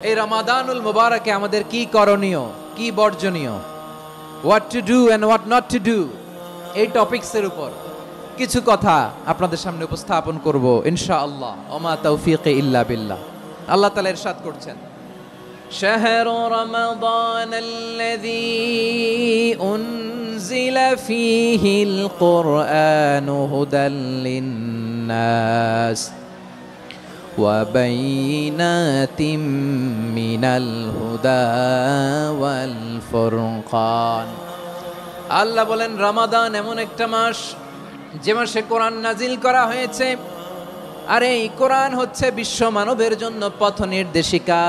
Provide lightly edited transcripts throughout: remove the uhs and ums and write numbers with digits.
এই রমাদানুল মুবারকে আমাদের কি করণীয়, কি বর্জনীয়, what to do and what not to do, এই টপিকসের উপর কিছু কথা আপনাদের সামনে উপস্থাপন করব ইনশাআল্লাহ। ওমা তৌফিকে ইল্লা বিল্লাহ। আল্লাহ তাআলা ইরশাদ করছেন, শাহরু রমাদানাল্লাযী উনজিলা ফীহিল কুরআনু হুদাল লিন্নাস وبينات من الهدى والفرقان। আল্লাহ বলেন রমাদান এমন একটা মাস যে মাসে কোরআন নাজিল করা হয়েছে, আর এই কোরআন হচ্ছে বিশ্ব মানবের জন্য পথ নির্দেশিকা,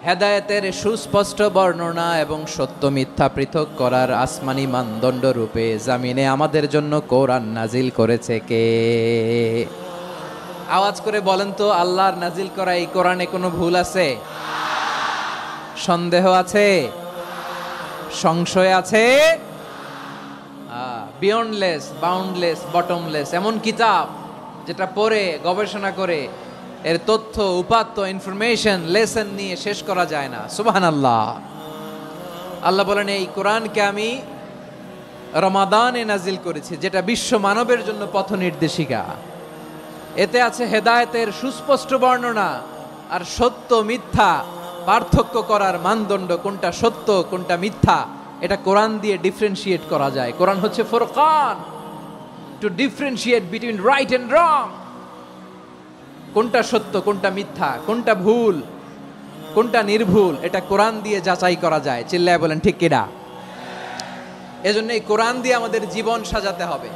হেদায়েতের সুস্পষ্ট বর্ণনা এবং সত্য মিথ্যা পৃথক করার আসমানি মানদণ্ড রূপে জামিনে আমাদের জন্য কোরআন নাজিল করেছে কে? আওয়াজ করে বলেন তো, আল্লাহর নাজিল করা এই কোরআনে কোনো ভুল আছে? সন্দেহ আছে? সংশয় আছে? বিয়ন্ডলেস, বাউন্ডলেস, বটমলেস এমন কিতাব যেটা পড়ে গবেষণা করে এর তথ্য উপাত্ত ইনফরমেশন লেসন নিয়ে শেষ করা যায় না। সুবহানাল্লাহ। আল্লাহ বলেন এই কোরআনকে আমি রমাদানে নাজিল করেছি, যেটা বিশ্ব মানবের জন্য পথ নির্দেশিকা। এতে আছে হেদায়েতের সুস্পষ্ট বর্ণনা আর সত্য মিথ্যা পার্থক্য করার মানদণ্ড, কোনটা সত্য কোনটা মিথ্যা এটা কোরআন দিয়ে ডিফারেন্সিয়েট করা যায়। কোরআন হচ্ছে ফুরকান, to differentiate between right and wrong. কোনটা সত্য কোনটা মিথ্যা, কোনটা ভুল কোনটা নির্ভুল, এটা কোরআন দিয়ে যাচাই করা যায়। চিল্লায় বলেন ঠিক কিনা? এজন্য এই কোরআন দিয়ে আমাদের জীবন সাজাতে হবে।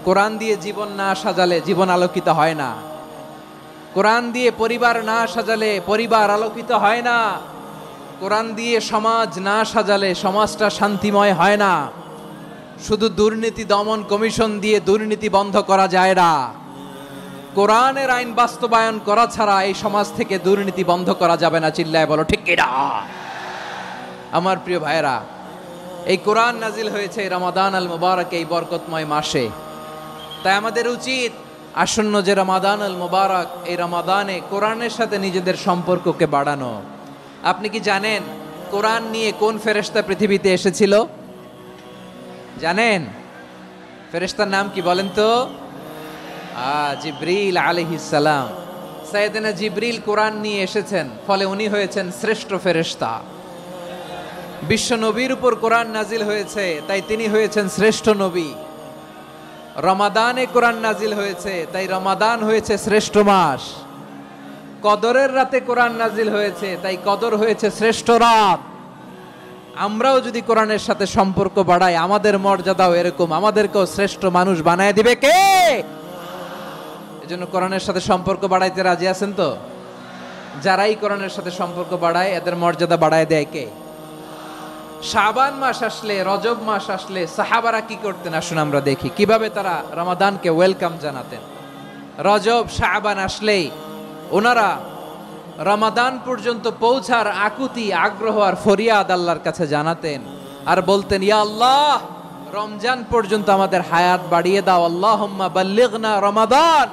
কোরআন দিয়ে জীবন না সাজালে জীবন আলোকিত হয় না। কোরআন দিয়ে পরিবার না সাজালে পরিবার আলোকিত হয় না। কোরআন দিয়ে সমাজ না সাজালে সমাজটা শান্তিময় হয় না। শুধু দুর্নীতি দমন কমিশন দিয়ে দুর্নীতি বন্ধ করা যায় না। কোরআনের আইন বাস্তবায়ন করা ছাড়া এই সমাজ থেকে দুর্নীতি বন্ধ করা যাবে না। চিল্লায় বলো ঠিক কিনা? আমার প্রিয় ভাইরা, এই কোরআন নাজিল হয়েছে রমাদান আল মুবারক, এই বরকতময় মাসে। তাই আমাদের উচিত আসন্ন যে রমাদান আল মুবারক, এই রমাদানে কোরআনের সাথে নিজেদের সম্পর্ককে বাড়ানো। আপনি কি জানেন কোরআন নিয়ে কোন ফেরেশতা পৃথিবীতে এসেছিল? জানেন ফেরেশতার নাম কি বলেন তো? জিবরিল আলাইহিস সালাম। সাইয়েদনা জিবরিল কোরআন নিয়ে এসেছেন, ফলে উনি হয়েছেন শ্রেষ্ঠ ফেরেশতা। বিশ্ব নবীর উপর কোরআন নাজিল হয়েছে, তাই তিনি হয়েছেন শ্রেষ্ঠ নবী। রমাদানে কোরআন নাজিল হয়েছে, তাই রমাদান হয়েছে শ্রেষ্ঠ মাস। কদরের রাতে কোরআন নাজিল হয়েছে, তাই কদর হয়েছে শ্রেষ্ঠ রাত। আমরাও যদি কোরআনের সাথে সম্পর্ক বাড়াই, আমাদের মর্যাদাও এরকম, আমাদেরকেও শ্রেষ্ঠ মানুষ বানায় দিবে কে? এজন্য কোরআনের সাথে সম্পর্ক বাড়াইতে রাজি আছেন তো? যারাই কোরআনের সাথে সম্পর্ক বাড়ায় এদের মর্যাদা বাড়ায় দেয় কে? শাবান মাস আসলে, রজব মাস আসলে সাহাবারা কি করতেন আসুন আমরা দেখি কিভাবে তারা রমাদানকে ওয়েলকাম জানাতেন। রজব শাবান আসলেই ওনারা রমাদান পর্যন্ত পৌঁছার আকুতি, আগ্রহ আর ফরিয়াদ আল্লাহর কাছে জানাতেন আর বলতেন, ইয়া আল্লাহ, রমজান পর্যন্ত আমাদের হায়াত বাড়িয়ে দাও। আল্লাহুম্মা বাল্লিগনা রমাদান।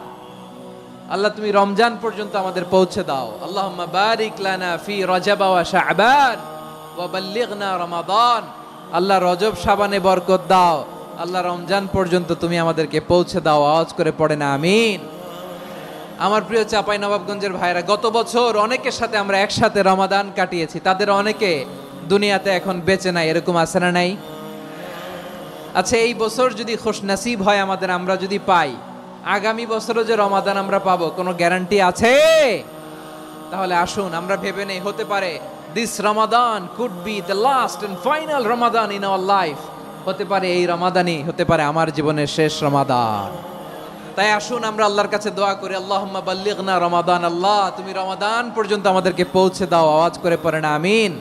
আল্লাহ তুমি রমজান পর্যন্ত আমাদের পৌঁছে দাও। আল্লাহুম্মা বারিক লানা ফি রজব ওয়া শাবান ওয়াবাল্লিগনা রমাদান। আল্লাহ রজব শাবানে বরকত দাও, আল্লাহ রমজান পর্যন্ত তুমি আমাদেরকে পৌঁছে দাও। আওয়াজ করে পড়ে না আমিন। আমার প্রিয় চাপাই নবাবগঞ্জের ভাইরা, গত বছর অনেকের সাথে আমরা একসাথে রমাদান কাটিয়েছি, তাদের অনেকে দুনিয়াতে এখন বেঁচে নাই, এরকম আছে না নাই? আচ্ছা, এই বছর যদি খুশনসিব হয় আমাদের, আমরা যদি পাই, আগামী বছরও যে রমাদান আমরা পাবো কোনো গ্যারান্টি আছে? তাহলে আসুন আমরা ভেবে নেই, হতে পারে this Ramadan could be the last and final Ramadan in our life. হতে পারে এই রমাদানই হতে পারে আমার জীবনের শেষ রমাদান। তাই আসুন আমরা আল্লাহর কাছে দোয়া করি, আল্লাহুম্মা বাল্লিগনা রমাদান। আল্লাহ তুমি রমাদান পর্যন্ত আমাদেরকে পৌঁছে দাও। আওয়াজ করে পড়েন আমিন।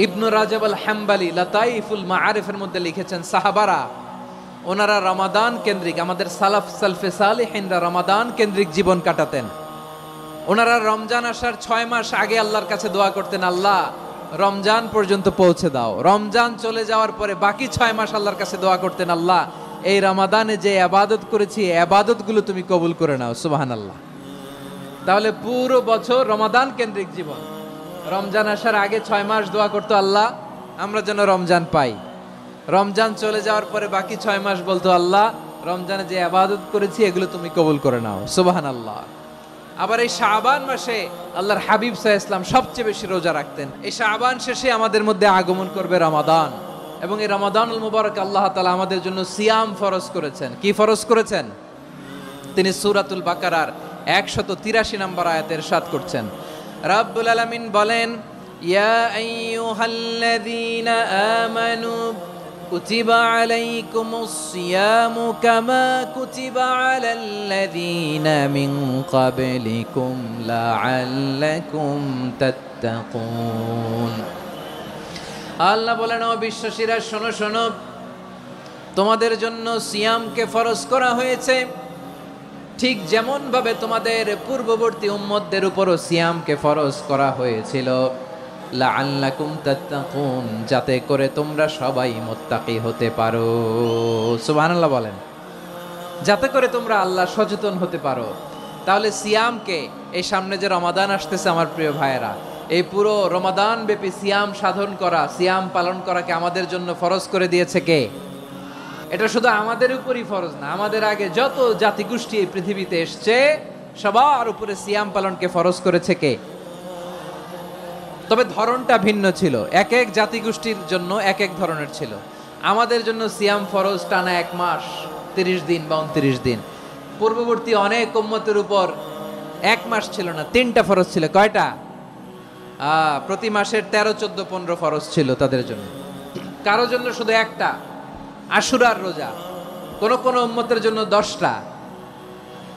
ইবনু রাজব আল হাম্বলি লাতাইফুল মাআরিফের মধ্যে লিখেছেন, সাহাবারা ওনারা রমাদান কেন্দ্রিক, আমাদের সালাফ সালফে সালেহিনরা রমাদান কেন্দ্রিক জীবন কাটাতেন। ওনারা রমজান আসার 6 মাস আগে আল্লাহর কাছে দোয়া করতেন, আল্লাহ রমজান পর্যন্ত পৌঁছে দাও। রমজান চলে যাওয়ার পরে বাকি 6 মাস আল্লাহর কাছে দোয়া করতেন, আল্লাহ এই রমাদানে যে ইবাদত করেছি, ইবাদতগুলো তুমি কবুল করে নাও। সুবহানাল্লাহ। তাহলে পুরো বছর রমাদান কেন্দ্রিক জীবন। রমজান আসার আগে 6 মাস দোয়া করতো, আল্লাহ আমরা যেন রমজান পাই। রমজান চলে যাওয়ার পরে বাকি 6 মাস বলতো, আল্লাহ রমজানে যে ইবাদত করেছি এগুলো তুমি কবুল করে নাও, সুবহানাল্লাহ। আবার এই শাবান মাসে আল্লাহর হাবিব সাল্লাল্লাহু আলাইহি ওয়াসাল্লাম সবচেয়ে বেশি রোজা রাখতেন। এই শাবান শেষে আমাদের মধ্যে আগমন করবে রমাদান, এবং এই রমাদানুল মুবারক আল্লাহ তাআলা আমাদের জন্য সিয়াম ফরজ করেছেন। কি ফরজ করেছেন? তিনি সূরাতুল বাকারার 183 নম্বর আয়াতে ইরশাদ করছেন, রাব্বুল আলামিন বলেন, ইয়া আইয়ুহাল্লাযীনা আমানু কুতিবা আলাইকুমুস সিয়ামু কামা কুতিবা আলাল্লাযীনা মিন ক্বাবলিকুম লাআল্লাকুম তাত্তাকুন। আল্লাহ বলেন, ও বিশ্বাসীরা শোনো শোনো, তোমাদের জন্য সিয়ামকে ফরজ করা হয়েছে, ঠিক যেমন ভাবে তোমাদের পূর্ববর্তী উম্মতদের উপরও সিয়ামকে ফরজ করা হয়েছিল, লাআল্লাকুম তাত্তাকুন, যাতে করে তোমরা সবাই মুত্তাকি হতে পারো। সুবহানাল্লাহ বলেন, যাতে করে তোমরা আল্লাহ সচেতন হতে পারো। তাহলে সিয়ামকে, এই সামনে যে রমাদান আসতেছে আমার প্রিয় ভাইয়েরা, এই পুরো রমাদান ব্যাপী সিয়াম সাধন করা, সিয়াম পালন করাকে আমাদের জন্য ফরজ করে দিয়েছে কে? এটা শুধু আমাদের উপরই ফরজ না, আমাদের আগে যত জাতিগোষ্ঠী এই পৃথিবীতে এসছে সবার উপরে সিয়াম পালনকে ফরজ করেছে কে? তবে ধরনটা ভিন্ন ছিল, এক এক জাতিগোষ্ঠীর জন্য এক এক ধরনের ছিল। আমাদের জন্য সিয়াম ফরজ টানা 1 মাস 30 দিন বা 29 দিন। পূর্ববর্তী অনেক উম্মতের উপর 1 মাস ছিল না, 3টা ফরজ ছিল। কয়টা? প্রতি মাসের 13, 14, 15 ফরজ ছিল তাদের জন্য। কারো জন্য শুধু একটা, আশুরার রোজা। কোন কোন উম্মতের জন্য 10টা।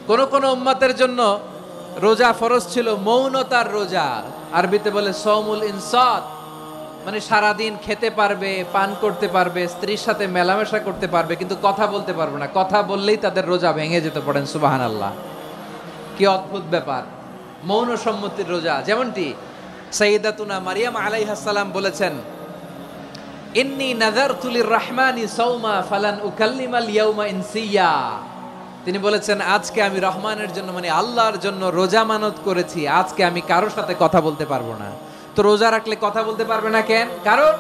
কোন কোন উম্মতের জন্য রোজা ফরজ ছিল মৌনতার রোজা, আরবিতে বলে সওমুল ইনসাত, মানে সারাদিন খেতে পারবে, পান করতে পারবে, স্ত্রীর সাথে মেলামেশা করতে পারবে, কিন্তু কথা বলতে পারবে না। কথা বললেই তাদের রোজা ভেঙে যেতে। পড়েন সুবহানাল্লাহ, কি অদ্ভুত ব্যাপার! মৌন সম্মতির রোজা। যেমনটি সাইয়্যিদাতুনা মারিয়াম আলাইহাস সালাম বলেছেন, ইন্নী নাযারতু লির-রাহমানি সাওমা ফালান উকাল্লিমাল ইয়াওমা ইনসিয়া। তিনি বলেছেন, আজকে আমি রহমানের জন্য, মানে আল্লাহর জন্য রোজা মানত করেছি, আজকে আমি কারোর সাথে কথা বলতে পারবো না। তো রোজা রাখলে কথা বলতে পারবে না কেন? কারণ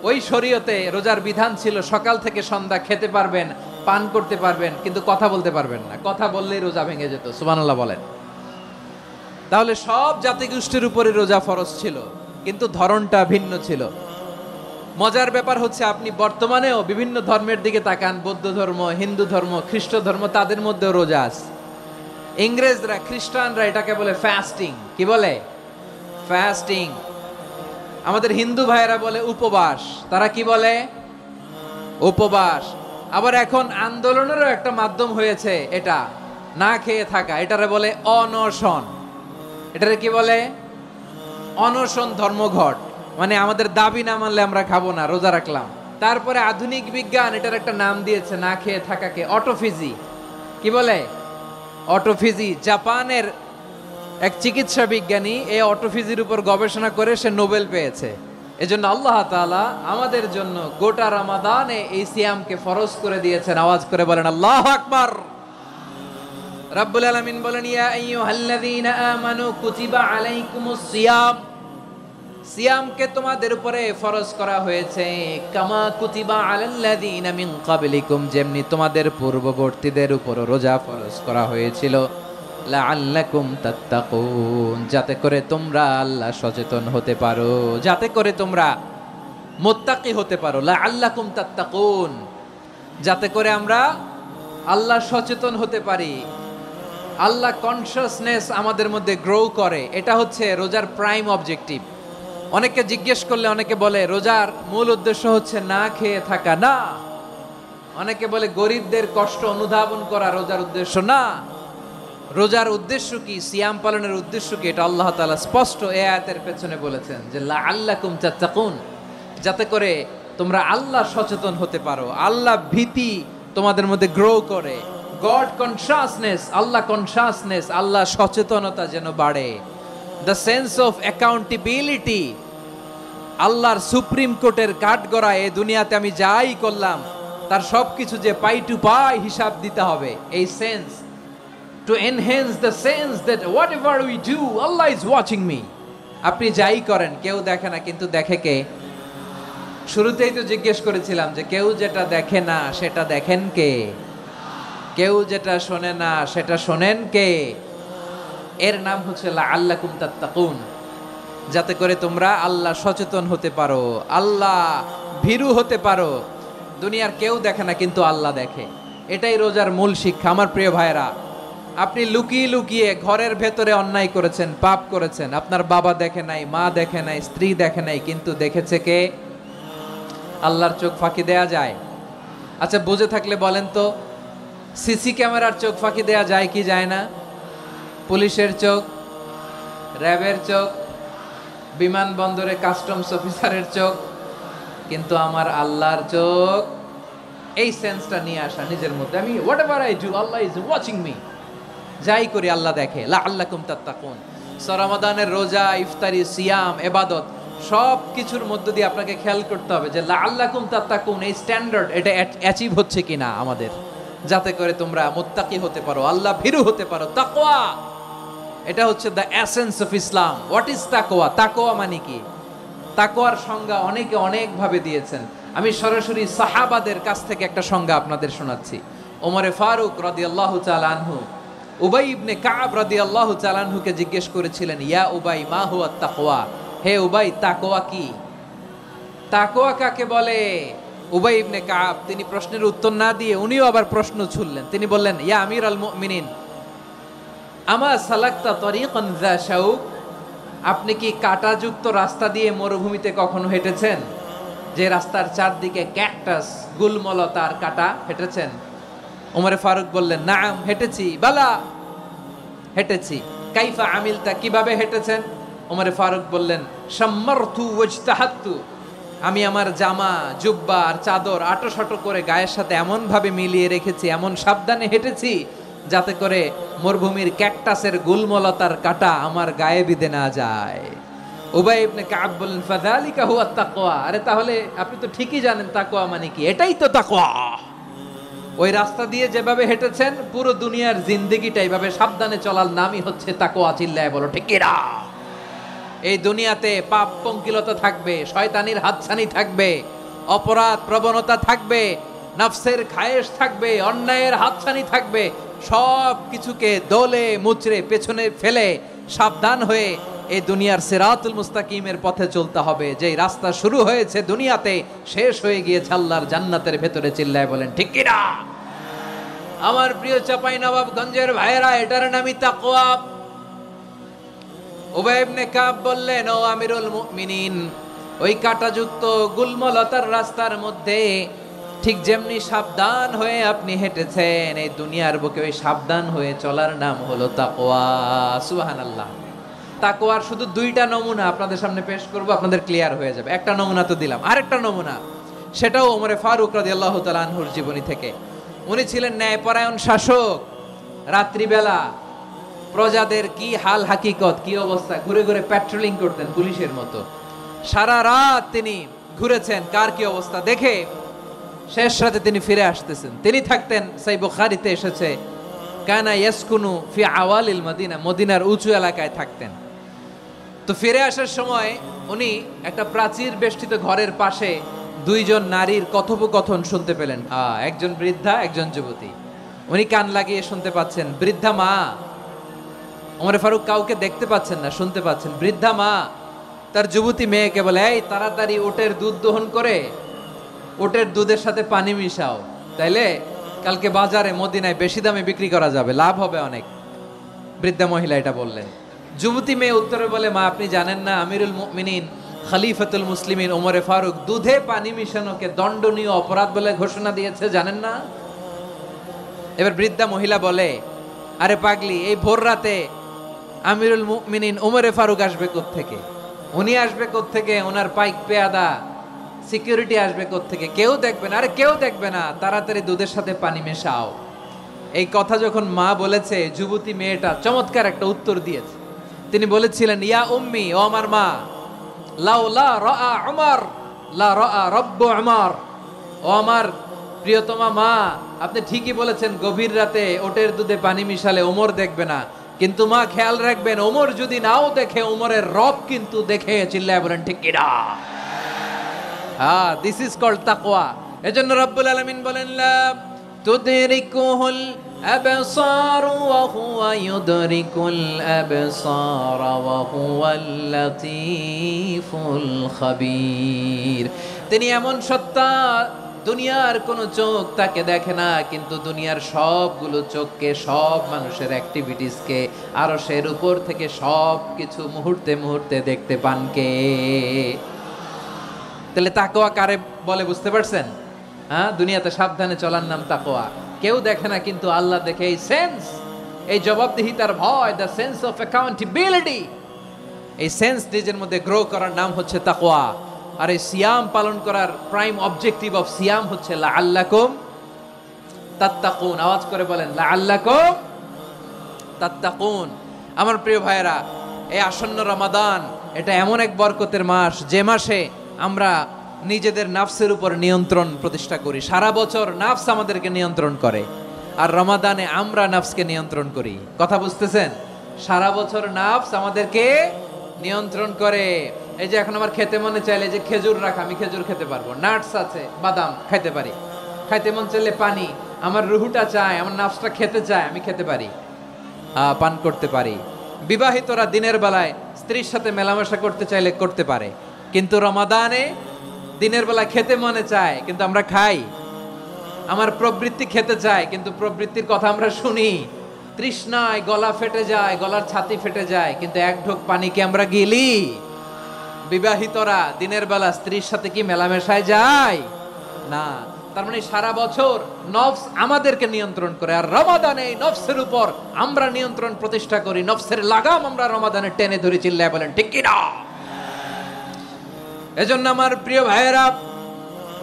ওই শরীয়তে রোজার বিধান ছিল সকাল থেকে সন্ধ্যা খেতে পারবেন, পান করতে পারবেন, কিন্তু কথা বলতে পারবেন না। কথা বললেই রোজা ভেঙে যেত। সুবহানাল্লাহ বলেন। তাহলে সব জাতিগোষ্ঠীর উপরে রোজা ফরজ ছিল, কিন্তু ধরনটা ভিন্ন ছিল। মজার ব্যাপার হচ্ছে, আপনি বর্তমানেও বিভিন্ন ধর্মের দিকে তাকান, বৌদ্ধ ধর্ম, হিন্দু ধর্ম, খ্রিস্ট ধর্ম, তাদের মধ্যেও রোজা আছে। ইংরেজরা, খ্রিস্টানরা এটাকে বলে ফাস্টিং। কি বলে? ফাস্টিং। আমাদের হিন্দু ভাইয়েরা বলে উপবাস। তারা কি বলে? উপবাস। আবার এখন আন্দোলনেরও একটা মাধ্যম হয়েছে এটা, না খেয়ে থাকা। এটারে বলে অনশন। এটারে কি বলে? অনশন ধর্মঘট। মানে আমাদের দাবি না মানলে আমরা খাবো না, রোজা রাখলাম। তারপরে আধুনিক বিজ্ঞান এটার একটা নাম দিয়েছে না খেয়ে থাকাকে, অটোফিজি। কি বলে? অটোফিজি। জাপানের এক চিকিৎসা বিজ্ঞানী এই অটোফিজির উপর গবেষণা করে সে নোবেল পেয়েছে। এজন্য আল্লাহ তাআলা আমাদের জন্য গোটা রমাদানে এই সিয়ামকে ফরজ করে দিয়েছেন। আওয়াজ করে বলেন আল্লাহু আকবার। রাব্বুল আলামিন বলেন, ইয়া আইয়ুহাল্লাযীনা আমানু কুতিবা আলাইকুমুস সিয়াম। সিয়ামকে তোমাদের উপরে ফরজ করা হয়েছে, কামা কুতিবা আলাল্লাযীনা মিন ক্বাবলিকুম, যেমনি তোমাদের পূর্ববর্তীদের উপর রোজা ফরজ করা হয়েছিল, লাআল্লাকুম তাত্তাকুন, যাতে করে তোমরা আল্লাহ সচেতন হতে পারো, যাতে করে তোমরা মুত্তাকি হতে পারো। লাআল্লাকুম তাত্তাকুন, যাতে করে আমরা আল্লাহ সচেতন হতে পারি, আল্লাহ কনশাসনেস আমাদের মধ্যে গ্রো করে। এটা হচ্ছে রোজার প্রাইম অবজেক্টিভ। অনেকে জিজ্ঞেস করলে অনেকে বলে রোজার মূল উদ্দেশ্য হচ্ছে না খেয়ে থাকা। না। অনেকে বলে গরিবদের কষ্ট অনুধাবন করা রোজার উদ্দেশ্য। না। রোজার উদ্দেশ্য কি, সিয়াম পালনের উদ্দেশ্য কি, এটা আল্লাহ তাআলা স্পষ্ট এই আয়াতের পেছনে বলেছেন যে লাআল্লাকুম তাত্তাকুন, যাতে করে তোমরা আল্লাহ সচেতন হতে পারো, আল্লাহ ভীতি তোমাদের মধ্যে গ্রো করে, গড কনশাসনেস, আল্লাহ কনশাসনেস, আল্লাহ সচেতনতা যেন বাড়ে, দ্য সেন্স অফ অ্যাকাউন্টেবিলিটি, আল্লাহর সুপ্রিম কোর্টের কাঠগড়ায় এই দুনিয়াতে আমি যাই করলাম তার সবকিছু যে পাই টু পাই হিসাব দিতে হবে, এই sense, to enhance the sense that whatever we do, Allah is watching me. আপনি যাই করেন কেউ দেখে না, কিন্তু দেখে কে? শুরুতেই তো জিজ্ঞেস করেছিলাম যে কেউ যেটা দেখে না সেটা দেখেন কে? কেউ যেটা শোনে না সেটা শোনেন কে? এর নাম হচ্ছে লাআল্লাকুম তাত্তাকুন, যাতে করে তোমরা আল্লাহ সচেতন হতে পারো, আল্লাহ ভীরু হতে পারো। দুনিয়ার কেউ দেখে না, কিন্তু আল্লাহ দেখে। এটাই রোজার মূল শিক্ষা। আমার প্রিয় ভাইরা, আপনি লুকিয়ে লুকিয়ে ঘরের ভেতরে অন্যায় করেছেন, পাপ করেছেন, আপনার বাবা দেখে নাই, মা দেখে নাই, স্ত্রী দেখে নাই, কিন্তু দেখেছে কে? আল্লাহর চোখ ফাঁকি দেয়া যায়? আচ্ছা, বুঝে থাকলে বলেন তো, সিসি ক্যামেরার চোখ ফাঁকি দেয়া যায় কি যায় না? পুলিশের চোখ, র্যাবের চোখ, বিমানবন্দরে কাস্টমস অফিসারের চোখ, কিন্তু আমার আল্লাহর চোখ। এই সেন্সটা নিয়ে আসা নিজের মধ্যে, আমি what ever I do Allah is watching me, যাই করি আল্লাহ দেখে। লাআল্লাকুম তাত্তাকুন। রমাদানের রোজা, ইফতারি, সিয়াম, ইবাদত সব কিছুর মধ্য দিয়ে আপনাকে খেয়াল করতে হবে যে লাআল্লাকুম তাত্তাকুন এই স্ট্যান্ডার্ড এটা অ্যাচিভ হচ্ছে কিনা আমাদের, যাতে করে তোমরা মুত্তাকি হতে পারো, আল্লাহ ভীরু হতে পারো। তাকওয়া, এটা হচ্ছে the essence of Islam. What is তাকওয়া? তাকওয়া মানে কি? তাকওয়ার সংজ্ঞা অনেকে অনেক ভাবে দিয়েছেন। আমি সরাসরি সাহাবাদের কাছ থেকে একটা সংজ্ঞা আপনাদের শোনাচ্ছি। ওমরে ফারুক রাদিয়াল্লাহু তাআলা আনহু উবাই ইবনে কাব রাদিয়াল্লাহু তাআলা আনহুকে জিজ্ঞেস করেছিলেন, ইয়া উবাই মা হুয়া তাকওয়া? হে উবাই, তাকওয়া কি? তাকওয়া কাকে বলে? উবাই ইবনে কাব তিনি প্রশ্নের উত্তর না দিয়ে উনিও আবার প্রশ্ন ছুড়লেন। তিনি বললেন, ইয়া আমিরাল মুমিনিন, আমা সালাকতা তরিকান যা শাউক? আপনি কি কাঁটাযুক্ত রাস্তা দিয়ে মরুভূমিতে কখনো হেঁটেছেন? যে রাস্তার চারদিকে ক্যাকটাস, গুলমলতার কাঁটা, হেঁটেছেন? ওমরে ফারুক বললেন, নাম, হেঁটেছি। বালা, হেঁটেছি। কাইফা আমিলতা, কিভাবে হেঁটেছেন? ওমরে ফারুক বললেন, শাম্মারতু ওয়াজতাহাতু, আমি আমার জামা, জুব্বা আর চাদর আটোসাটো করে গায়ের সাথে এমন ভাবে মিলিয়ে রেখেছি, এমন সাবধানে হেঁটেছি যাতে করে মরুভূমির ক্যাকটাসের গুলমলতার কাঁটা আমার গায়ে বিঁধে না যায়। উবাই ইবনে কাব বললেন, ফাযালিকা হুয়া তাকওয়া। আরে তাহলে আপনি তো ঠিকই জানেন তাকওয়া মানে কি, এটাই তো তাকওয়া। ওই রাস্তা দিয়ে যেভাবে হেঁটেছেন, পুরো দুনিয়ার জিন্দেগিটা এইভাবে সাবধানে চলার নামই হচ্ছে তাকওয়া। চিল্লায় বলো ঠিক কিনা? এই দুনিয়াতে পাপ পঙ্কিলতা থাকবে, শয়তানির হাতছানি থাকবে, অপরাধ প্রবণতা থাকবে, নফসের খায়েশ থাকবে, অন্যায়ের হাতছানি থাকবে। সব কিছুকে দোলে মুচড়ে পেছনে ফেলে সাবধান হয়ে এই দুনিয়ার সিরাতুল মুস্তাকিমের পথে চলতে হবে। যেই রাস্তা শুরু হয়েছে দুনিয়াতে, শেষ হয়ে গিয়েছে আল্লাহর জান্নাতের ভেতরে। চিল্লায় বলেন ঠিক কিনা? আমার প্রিয় চাঁপাইনবাবগঞ্জের ভাইয়েরা, এটার নামই তাকওয়া। উবাই ইবনে কাব বললেন, ও আমিরুল মুমিনিন, ওই কাঁটাযুক্ত গুলমলতার রাস্তার মধ্যে ঠিক যেমনি সাবধান হয়ে আপনি হেঁটেছেন, এই দুনিয়ার বুকে ওই সাবধান হয়ে চলার নাম হলো তাকওয়া। সুবহানাল্লাহ। তাকওয়ার শুধু দুইটা নমুনা আপনাদের সামনে পেশ করব, আপনাদের ক্লিয়ার হয়ে যাবে। একটা নমুনা তো দিলাম, আরেকটা নমুনা, সেটাও ওমরে ফারুক রাদিয়াল্লাহু তাআলা আনহুর জীবনী থেকে। উনি ছিলেন ন্যায়পরায়ণ শাসক। রাত্রিবেলা প্রজাদের কি হাল হাকিকত, কি অবস্থা, ঘুরে ঘুরে প্যাট্রোলিং করতেন পুলিশের মতো। সারা রাত তিনি ঘুরেছেন কার কি অবস্থা দেখে, শেষ রাতে তিনি ফিরে আসতেছেন। তিনি থাকতেন, সহিহ বুখারীতে এসেছে, কানা ইয়াসকুনু ফি আওয়ালিল মদিনা, মদিনার উঁচু এলাকায় থাকতেন। তো ফিরে আসার সময় উনি একটা প্রাচীর বেষ্টিত ঘরের পাশে দুইজন নারীর কথোপকথন শুনতে পেলেন। একজন বৃদ্ধা, একজন যুবতী। উনি কান লাগিয়ে শুনতে পাচ্ছেন। বৃদ্ধা মা, ওমর ফারুক কাউকে দেখতে পাচ্ছেন না, শুনতে পাচ্ছেন। বৃদ্ধা মা তার যুবতী মেয়েকে বলে, এই তাড়াতাড়ি উটের দুধ দহন করে উটের দুধের সাথে পানি মিশাও, তাইলে কালকে বাজারে মদিনায় বেশি দামে বিক্রি করা যাবে, লাভ হবে অনেক। বৃদ্ধা মহিলা এটা বললেন। যুবতী মেয়ে উত্তরে বলে, মা আপনি জানেন না আমিরুল মুমিনিন খলিফাতুল মুসলিমিন ওমরে ফারুক দুধে পানি মিশানোকে দণ্ডনীয় অপরাধ বলে ঘোষণা দিয়েছে, জানেন না? এবার বৃদ্ধা মহিলা বলে, আরে পাগলি, এই ভোর রাতে আমিরুল মুমিনিন ওমরে ফারুক আসবে কোত্থেকে? উনি আসবে কোত্থেকে? ওনার পাইক পেয়াদা সিকিউরিটি আসবে কোত্থেকে? কেউ দেখবে না। আরে কেউ দেখবে না, তাড়াতাড়ি দুধের সাথে পানি মেশাও। এই কথা যখন মা বলেছে, যুবতী মেয়েটা চমৎকার একটা উত্তর দিয়েছে। তিনি বলেছিলেন, ইয়া উম্মি, ও আমার মা, লাউলা রাআ উমর লা রাআ রব্বু উমর। ও আমার প্রিয়তমা মা, আপনি ঠিকই বলেছেন, গভীর রাতে ওটের দুধে পানি মিশালে ওমর দেখবে না, কিন্তু মা খেয়াল রাখবেন ওমর যদি নাও দেখে, ওমরের রব কিন্তু দেখে। চিল্লায় বলেন ঠিক কিনা? দিস ইজ কল্ড তাকওয়া। এজন্য রব্বুল আলামিন বলেন লা তুদরিকুহুল আবসার ওয়া হুয়া ইউদরিকুল আবসার ওয়া হুয়াল লাতীফুল খাবীর। তিনি এমন সত্তা, দুনিয়ার কোন চোখ তাকে দেখে না, কিন্তু দুনিয়ার সবগুলো চোখকে, সব মানুষের অ্যাক্টিভিটিসকে আরশের উপর থেকে সব কিছু মুহূর্তে মুহূর্তে দেখতে পান কে? তাহলে তাকওয়া কারে বলে বুঝতে পারছেন? দুনিয়াতে সাবধানে চলার নাম তাকওয়া। কেউ দেখে না কিন্তু আল্লাহ দেখে। এই সেন্স, এই জবাবদিহিতার ভয়, দ্য সেন্স অফ অ্যাকাউন্টেবিলিটি, এই সেন্স নিজের মধ্যে গ্রো করার নাম হচ্ছে তাকওয়া। আর এই সিয়াম পালন করার প্রাইম অবজেক্টিভ অফ সিয়াম হচ্ছে লাআল্লাকুম তাত্তাকুন। আওয়াজ করে বলেন লাআল্লাকুম তাত্তাকুন। আমার প্রিয় ভাইয়েরা, এই আসন্ন রমাদান এটা এমন এক বরকতের মাস, যে মাসে আমরা নিজেদের নাফসের উপর নিয়ন্ত্রণ প্রতিষ্ঠা করি। সারা বছর নাফস আমাদেরকে নিয়ন্ত্রণ করে, আর রমাদানে আমরা নাফসকে নিয়ন্ত্রণ করি। কথা বুঝতেছেন? সারা বছর নাফস আমাদেরকে নিয়ন্ত্রণ করে। এই যে এখন আমার খেতে মনে চাইলে যে খেজুর রাখা, আমি খেজুর খেতে পারবো, নাটস আছে, বাদাম খাইতে পারি। খাইতে মন চাইলে পানি, আমার রুহুটা চায়, আমার নাফসটা খেতে চায়, আমি খেতে পারি, পান করতে পারি। বিবাহিতরা দিনের বেলায় স্ত্রীর সাথে মেলামেশা করতে চাইলে করতে পারে, কিন্তু রমাদানে দিনের বেলা খেতে মনে চায় কিন্তু আমরা খাই। আমার প্রবৃত্তি খেতে চায় কিন্তু প্রবৃত্তির কথা আমরা শুনি। তৃষ্ণায় গলা ফেটে যায়, গলার ছাতি ফেটে যায়, কিন্তু এক ঢোক পানিকে আমরা গিলি। বিবাহিতরা দিনের বেলা স্ত্রীর সাথে কি মেলামেশায় যায়? না। তার মানে সারা বছর নফস আমাদেরকে নিয়ন্ত্রণ করে, আর রমাদানে নফসের উপর আমরা নিয়ন্ত্রণ প্রতিষ্ঠা করি। নফসের লাগাম আমরা রমাদানে টেনে ধরে। চিল্লায় বলেন ঠিক কি না? এজন্য আমার প্রিয় ভাইয়েরা,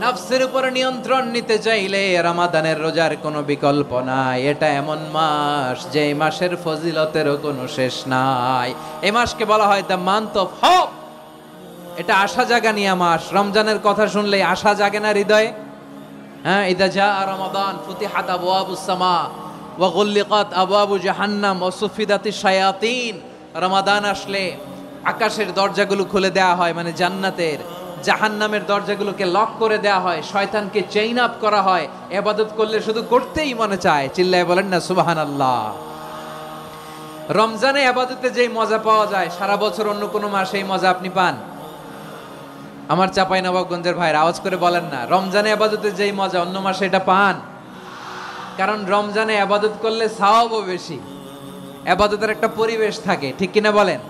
নফসের উপর নিয়ন্ত্রণ নিতে চাইলে রমাদানের রোজার কোনো বিকল্প নাই। এটা এমন মাস যে মাসের ফজিলতেরও কোনো শেষ নাই। এই মাসকে বলা হয় দ্য মান্থ অফ হোপ। এটা আশা জাগানিয়া মাস। রমজানের কথা শুনলে আশা জাগে না হৃদয়ে? ইদা জাআ রমাদান ফুতিহাত আবওয়াবুস সামা ওয়া গুল্লিকাত আবওয়াবু জাহান্নাম ওয়া সুফিদাতিশ শায়াতিন। রমাদান আসলে আকাশের দরজাগুলো খুলে দেওয়া হয়, মানে জান্নাতের। জাহান্নামের দরজাগুলোকে লক করে দেওয়া হয়, শয়তানকে চেইন আপ করা হয়। ইবাদত করলে শুধু করতেই মনে চায়। চিল্লায় বলেন না সুবহানাল্লাহ। রমজানে ইবাদতে যেই মজা পাওয়া যায়, সারা বছর অন্য কোনো মাসে এই মজা আপনি পান? আমার চাঁপাইনবাবগঞ্জের ভাইরা আওয়াজ করে বলেন না, রমজানে ইবাদতে যেই মজা অন্য মাসে এটা পান? কারণ রমজানে ইবাদত করলে সওয়াবও বেশি, ইবাদতের একটা পরিবেশ থাকে, ঠিক কিনা বলেন?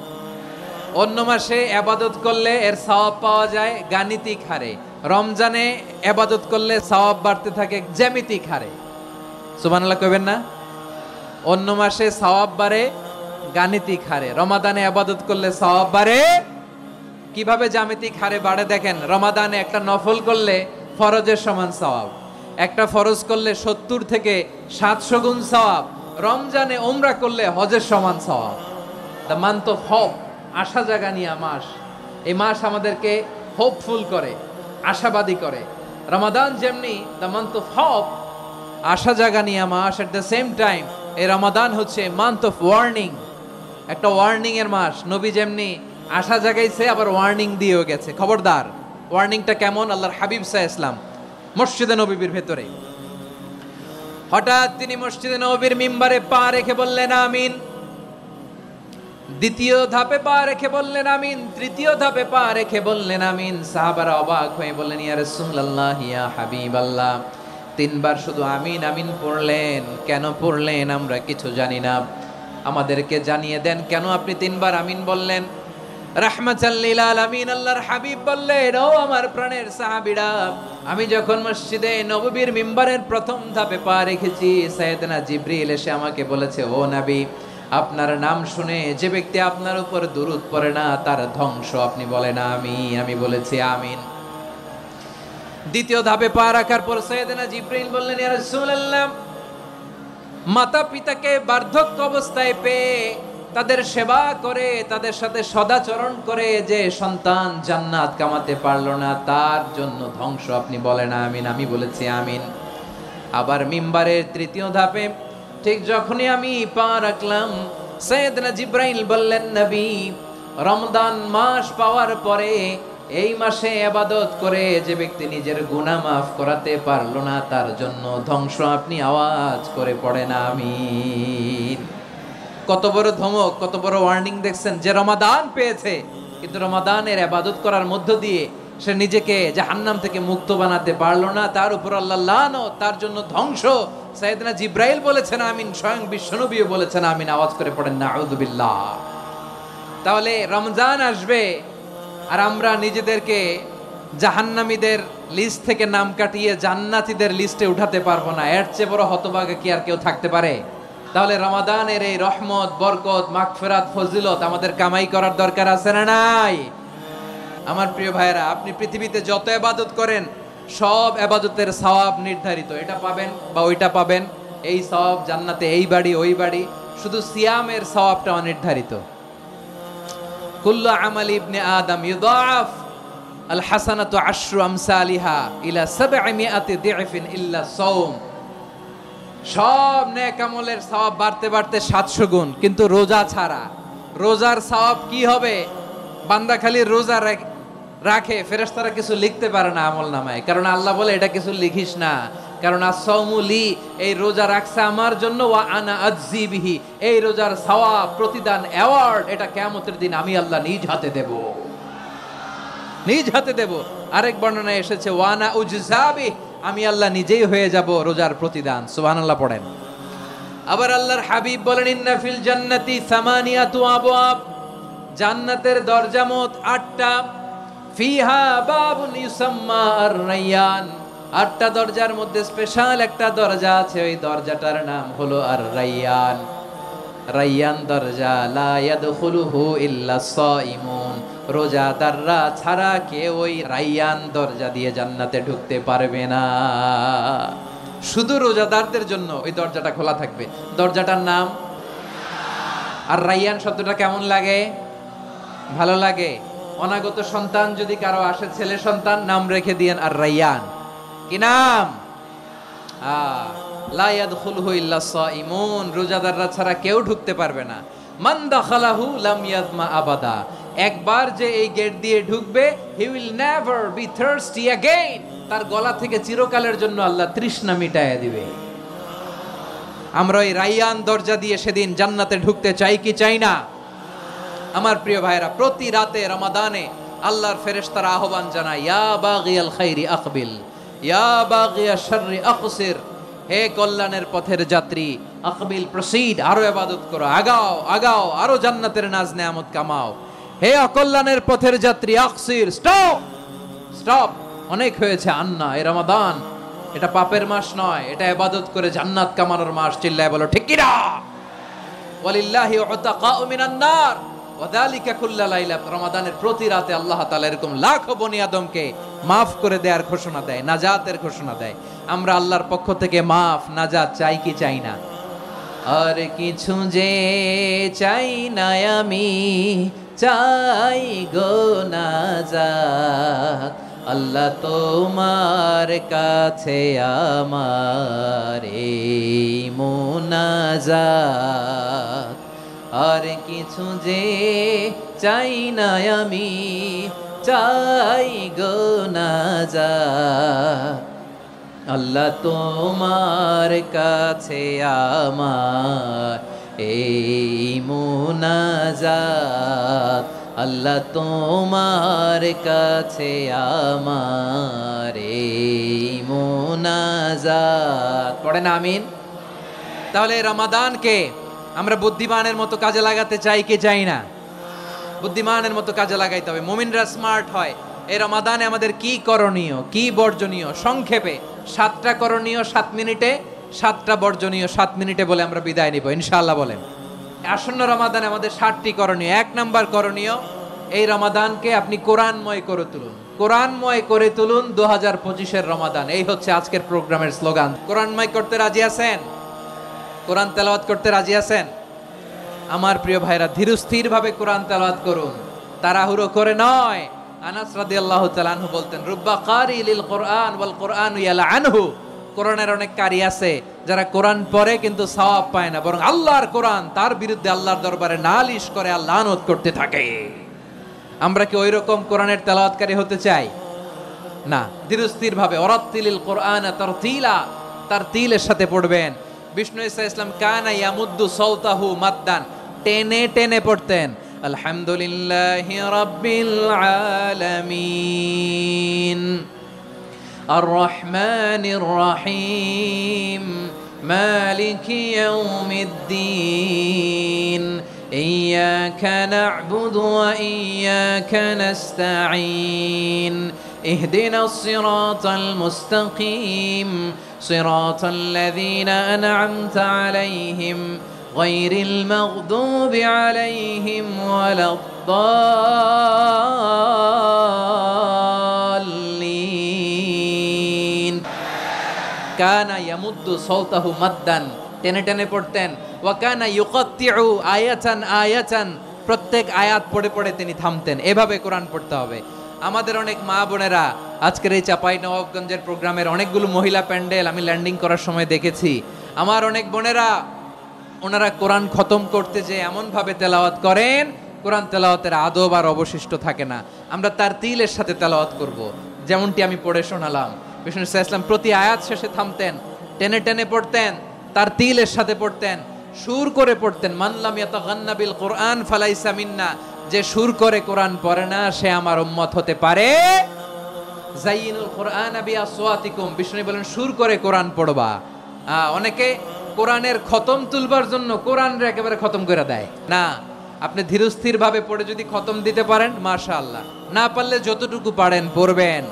অন্য মাসে ইবাদত করলে এর সওয়াব পাওয়া যায় গাণিতিক হারে, রমজানে ইবাদত করলে সওয়াব বাড়তে থাকে জ্যামিতিক হারে। সুবহানাল্লাহ কইবেন না? অন্য মাসে সওয়াব বাড়ে গাণিতিক হারে, রমাদানে ইবাদত করলে সওয়াব বাড়ে কিভাবে? জ্যামিতিক হারে বাড়ে। দেখেন, রমাদানে একটা নফল করলে ফরজের সমান সওয়াব, একটা ফরজ করলে 70 থেকে 700 গুণ সওয়াব। রমজানে উমরা করলে হজের সমান সওয়াব। দ্য মান্থ অফ হোপ, আশা জাগানিয়া মাস। এই মাস আমাদেরকে হোপফুল করে, আশাবাদী করে। রমাদান যেমনি দ্য মান্থ অফ হোপ, আশা জাগানিয়া মাস, এট দ্য সেম টাইম এই রমাদান হচ্ছে মান্থ অফ ওয়ার্নিং, একটা ওয়ার্নিং এর মাস। নবী যেমনি আশা জাগাইছে, আবার ওয়ার্নিং দিয়েও গেছে, খবরদার। ওয়ার্নিংটা কেমন? আল্লাহর হাবিব সাল্লাল্লাহু আলাইহি ওয়াসাল্লাম মসজিদে নববীর ভেতরে হঠাৎ তিনি মসজিদে নববীর মিম্বারে পা রেখে বললেন আমিন। দ্বিতীয় ধাপে পা রেখে বললেন আমিন, তৃতীয় ধাপে পা রেখে বললেন আমিন। সাহাবারা অবাক হয়ে বললেন ইয়া রাসূলুল্লাহ, ইয়া হাবিবাল্লাহ, 3 বার শুধু আমিন আমিন পড়লেন, কেন পড়লেন আমরা কিছু জানি না, আমাদেরকে জানিয়ে দেন কেন আপনি 3 বার আমিন বললেন। রাহমাতাল লিল আলামিন আল্লাহর হাবিব বললেন, ও আমার প্রাণের সাহাবীরা, আমি যখন মসজিদে নববীর মিম্বারের প্রথম ধাপে পা রেখেছি, সাইয়েদনা জিবরিল এসে আমাকে বলেছে, ও নবী, আপনার নাম শুনে যে ব্যক্তি আপনার উপর দুরূদ পড়ে না তার ধ্বংস আপনি বলেন আমি বলেছি আমিন। দ্বিতীয় ধাপে পা রাখার পর সাইয়েদনা জিবরিল বললেন, ইয়া রাসূলুল্লাহ, মাতা পিতাকে বার্ধক্য অবস্থায় পেয়ে তাদের সেবা করে, তাদের সাথে সদাচরণ করে যে সন্তান জান্নাত কামাতে পারলো না, তার জন্য ধ্বংস আপনি বলেন আমিন। আমি বলেছি আমিন। আবার মিম্বারের তৃতীয় ধাপে ঠিক যখনই আমি পা রাখলাম, সাইয়েদনা জিব্রাইল বললেন, নবী, রমজান মাস পাওয়ার পরে এই মাসে ইবাদত করে যে ব্যক্তি নিজের গুনাহ মাফ করাতে পারলো না, তার জন্য ধ্বংস। আপনি আওয়াজ করে পড়েন আমিন। কত বড় ধমক, কত বড় ওয়ার্নিং দেখছেন! যে রমাদান পেয়েছে, কিন্তু রমাদানের ইবাদত করার মধ্য দিয়ে সে নিজেকে জাহান্নাম থেকে মুক্ত বানাতে পারলো না, তার উপর আল্লাহ লানত, তার জন্য ধ্বংস। সাইয়েদনা জিব্রাইল বলেছেন আমিন, স্বয়ং বিশ্বনবীও বলেছেন আমিন। আওয়াজ করে পড়েন নাউযুবিল্লাহ। তাহলে রমজান আসবে আর আমরা নিজেদেরকে জাহান্নামীদের লিস্ট থেকে নাম কাটিয়ে জান্নাতীদের লিস্টে উঠাতে পারবো না। এর চেয়ে বড় হতভাগা কি আর কেউ থাকতে পারে? তাহলে রমাদানের এই রহমত, বরকত, মাগফিরাত, ফজিলত আমাদের কামাই করার দরকার আছে না নাই? আমার প্রিয় ভাইরা, আপনি পৃথিবীতে যত ইবাদত করেন সব ইবাদতের সওয়াব নির্ধারিত। এটা পাবেন বা ওইটা পাবেন, এই সওয়াব জান্নাতে, এই বাড়ি ওই বাড়ি। শুধু সিয়ামের সওয়াবটা অনির্ধারিত। কুল্লু আমালি ইবনে আদম ইউদাআফ আল হাসানাতু আশরু আমসালিহা ইলা 700 দি'ফিন ইল্লা সাওম। সব নেক আমলের সওয়াব বাড়তে বাড়তে 700 গুণ, কিন্তু রোজা ছাড়া। রোজার সওয়াব কি হবে? বান্দা খালি রোজা রাখে, ফেরেশতারা কিছু লিখতে পারে না আমল নামায়, কারণ আল্লাহ বলে এটা কিছু লিখিস না, কারণ as-সাওমু লি, এই রোজা রাখছে আমার জন্য, ওয়া আনা আজজি বিহি, এই রোজার সওয়াব, প্রতিদান, অ্যাওয়ার্ড এটা কিয়ামতের দিন আমি আল্লাহ নিজ হাতে দেব, নিজ হাতে দেব। আরেক বর্ণনায় এসেছে ওয়া আনা উজজা বিহি, আমি আল্লাহ নিজেই হয়ে যাব রোজার প্রতিদান। সুবহানাল্লাহ পড়েন। আবার আল্লাহর হাবিব বলেন, ইন্না ফিল জান্নাতি সামানিয়াতু আবওয়াব, জান্নাতের দরজা মোট 8টা। ফিহা বাবুন ইউসাম্মা আর-রায়্যান, 8টা দরজার মধ্যে স্পেশাল একটা দরজা আছে, ওই দরজাটার নাম হলো আর-রায়্যান। রায়্যান দরজা, লা ইয়াদখুলুহু ইল্লা সাইমুন, রোজাদাররা ছাড়া কেউ ওই রায়্যান দরজা দিয়ে জান্নাতে ঢুকতে পারবে না। শুধু রোজাদারদের জন্য ওই দরজাটা খোলা থাকবে। দরজাটার নাম আর রায়্যান। শব্দটা কেমন লাগে? ভালো লাগে। অনাগত সন্তান যদি কারো আসে, ছেলে সন্তান, নাম রেখে দিয়েন আর রায়্যান। কি নাম? লা ইয়াদখুলুহু ইল্লা সাইমুন, রোজাদাররা ছাড়া কেউ ঢুকতে পারবে না। মান দাখালাহু লাম ইয়াজমা আবাদা, একবার যে এই গেট দিয়ে ঢুকবে, he will never be thirsty again, তার গলা থেকে চিরকালের জন্য আল্লাহ তৃষ্ণা মিটায়া দিবে। আমরা এই রায়্যান দরজা দিয়ে সেদিন জান্নাতে ঢুকতে চাই কি চাই না? আমার প্রিয় ভাইরা, প্রতি রাতে রমাদানে আল্লাহর ফেরেশতারা আহ্বান জানায়, ইয়া বাগিয়াল খাইরি আকবিল, ইয়া বাগিয়াশ শাররি আকসির, হে কল্যাণের পথের যাত্রী, আকবিল, প্রসিড, আরো ইবাদত করো, আগাও আগাও, আরো জান্নাতের নাজ নেয়ামত কামাও। হে অকল্যাণের পথের যাত্রী, আকসির, স্টপ স্টপ, অনেক হয়েছে। আন্না, এই রমাদান এটা পাপের মাস নয়, এটা ইবাদত করে জান্নাত কামানোর মাস। চিল্লায় বলো ঠিক কি না? ওয়ালিল্লাহি উতাকাউ মিনান নার ওয়াযালিকা কুল্লা লাইলা, রমাদানের প্রতি রাতে আল্লাহ তাআলা এরকম লাখো বনি আদমকে মাফ করে দেওয়ার ঘোষণা দেয়, নাজাতের ঘোষণা দেয়। আমরা আল্লাহর পক্ষ থেকে মাফ, নাজাত চাই কি চাই না? আর কিছু যে চাই না আমি, চাই গো নাজাত, আল্লাহ তোমার কাছে আমার এই মুনাজাত। আর কিছু যে চাই না আমি, চাই গো নাজাত, আল্লাহ তোমার কাছে আমার এই মুনাজাত, আল্লাহ তোমার কাছে আমার এই মুনাজাত। পড়েন আমিন। তাহলে রমাদানকে আমরা বুদ্ধিমানের মতো কাজে লাগাতে চাই কি চাই না? বুদ্ধিমানের মতো কাজে লাগাইতে হবে। মুমিনরা স্মার্ট হয়। এই রমাদানে আমাদের কি করণীয়, কি বর্জনীয়? সংক্ষেপে 7টা করণীয় 7 মিনিটে, 7টা বর্জনীয় 7 মিনিটে বলে আমরা বিদায় নিব ইনশাআল্লাহ। বলেন, আসন্ন রমাদানে আমাদের 7টি করণীয়। 1 নাম্বার করণীয়, এই রমাদানকে আপনি কোরআনময় করে তুলুন। কোরআনময় করে তুলুন 2025-এর রমাদান। এই হচ্ছে আজকের প্রোগ্রামের স্লোগান। কোরআনময় করতে রাজি আছেন? কোরআন তেলাওয়াত করতে রাজি আছেন? আমার প্রিয় ভাইরা, ধীরস্থির ভাবে কোরআন তেলাওয়াত করুন, তাড়াহুড়ো করে নয়। আনাস রাদিয়াল্লাহু তাআলা আনহু বলতেন, রুব্বা কারি লিল কোরআন ওয়াল কোরআনু ইয়ালআনহু, কোরআনের অনেক কারি আছে যারা কোরআন পড়ে কিন্তু সওয়াব পায় না, বরং আল্লাহর কোরআন তার বিরুদ্ধে আল্লাহর দরবারে নালিশ করে আর লানত করতে থাকে। আমরা কি ওইরকম কোরআনের তেলাওয়াতকারী হতে চাই? না। ধীরস্থির ভাবে ওয়ারাত্তিলিল কোরআন তারতিলা, তারতিলের সাথে পড়বেন। বিষ্ণু ঈসা ইসলাম কানা ইয়ামুদ্দু সাওতাহু মাদ্দান, টেনে টেনে পড়তেন। আলহামদুলিল্লাহি রাব্বিল আলামিন আর রহমানির রহিম মালিকি ইয়াউমিদ্দিন ইয়্যাকা না'বুদু ওয়া ইয়্যাকা নাস্তাঈন ইহদিনাস সিরাতাল মুস্তাকিম সিরাতাল লাযীনা আন'আমতা আলাইহিম গায়রিল মাগদুবি আলাইহিম ওয়ালাদ-দাল্লিন। কানা ইয়ামুদ্দু সাওতাহু মাদ্দান, টেনে টেনে পড়তেন। ওয়া কানা ইউকাত্তিউ আয়াতান আয়াতান, প্রত্যেক আয়াত পড়ে পড়ে তিনি থামতেন। এভাবে কোরআন পড়তে হবে। আমাদের অনেক মা বোনেরা আজকের এই চাঁপাইনবাবগঞ্জের প্রোগ্রামের অনেকগুলো মহিলা প্যান্ডেল আমি ল্যান্ডিং করার সময় দেখেছি। আমার অনেক বোনেরা ওনারা কোরআন খতম করতে যে এমন ভাবে তেলাওয়াত করেন, কোরআন তেলাওয়াতের আদব আর অবশিষ্ট থাকে না। আমরা তারতিলের সাথে তেলাওয়াত করব, যেমনটি আমি পড়ে শোনালাম। বিষ্ণু সাল্লাল্লাহু আলাইহি ওয়াসাল্লাম প্রতি আয়াত শেষে থামতেন, টেনে টেনে পড়তেন, তারতিলের সাথে পড়তেন, সুর করে পড়তেন। মান লাম ইয়াতাগান্না বিল কোরআন ফালাইসা মিন্না, যে সুর করে কোরআন পড়ে না সে আমার উম্মত হতে পারে। যায়িনুল কোরআন বিআসওয়াতিকুম, বিষ্ণু বলেন সুর করে কোরআন পড়বা। অনেকে কোরআনের খতম তুলবার জন্য কোরআনরে একেবারে খতম করে দেয় না। আপনি ধীরস্থির ভাবে পড়ে যদি খতম দিতে পারেন মাশাআল্লাহ, না পারলে যতটুকু পারেন পড়বেন।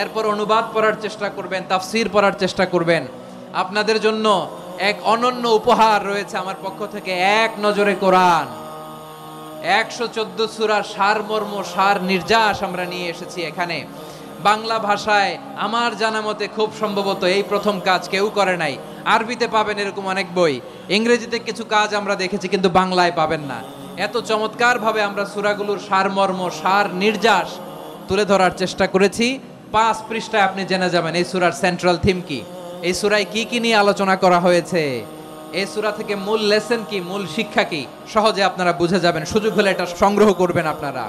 এরপর অনুবাদ পড়ার চেষ্টা করবেন, তাফসীর পড়ার চেষ্টা করবেন। আপনাদের জন্য এক অনন্য উপহার রয়েছে আমার পক্ষ থেকে, এক নজরে কোরআন 114 সূরার সারমর্ম, সার নির্যাস আমরা নিয়ে এসেছি এখানে। বাংলা ভাষায় আমার জানা মতে খুব সম্ভবত এই প্রথম কাজ, কেউ করে নাই। আরবিতে পাবেন এরকম অনেক বই, ইংরেজিতে কিছু কাজ আমরা দেখেছি, কিন্তু বাংলায় পাবেন না। এত চমৎকার ভাবে আমরা সূরাগুলোর সারমর্ম, সার নির্যাস তুলে ধরার চেষ্টা করেছি। 5 পৃষ্ঠায় আপনি জেনে যাবেন এই সূরার সেন্ট্রাল থিম কি, এই সূরায় কি কি নিয়ে আলোচনা করা হয়েছে, এই সূরা থেকে মূল লেসন কি, মূল শিক্ষা কি, সহজে আপনারা বুঝে যাবেন। সুযোগ হলে এটা সংগ্রহ করবেন। আপনারা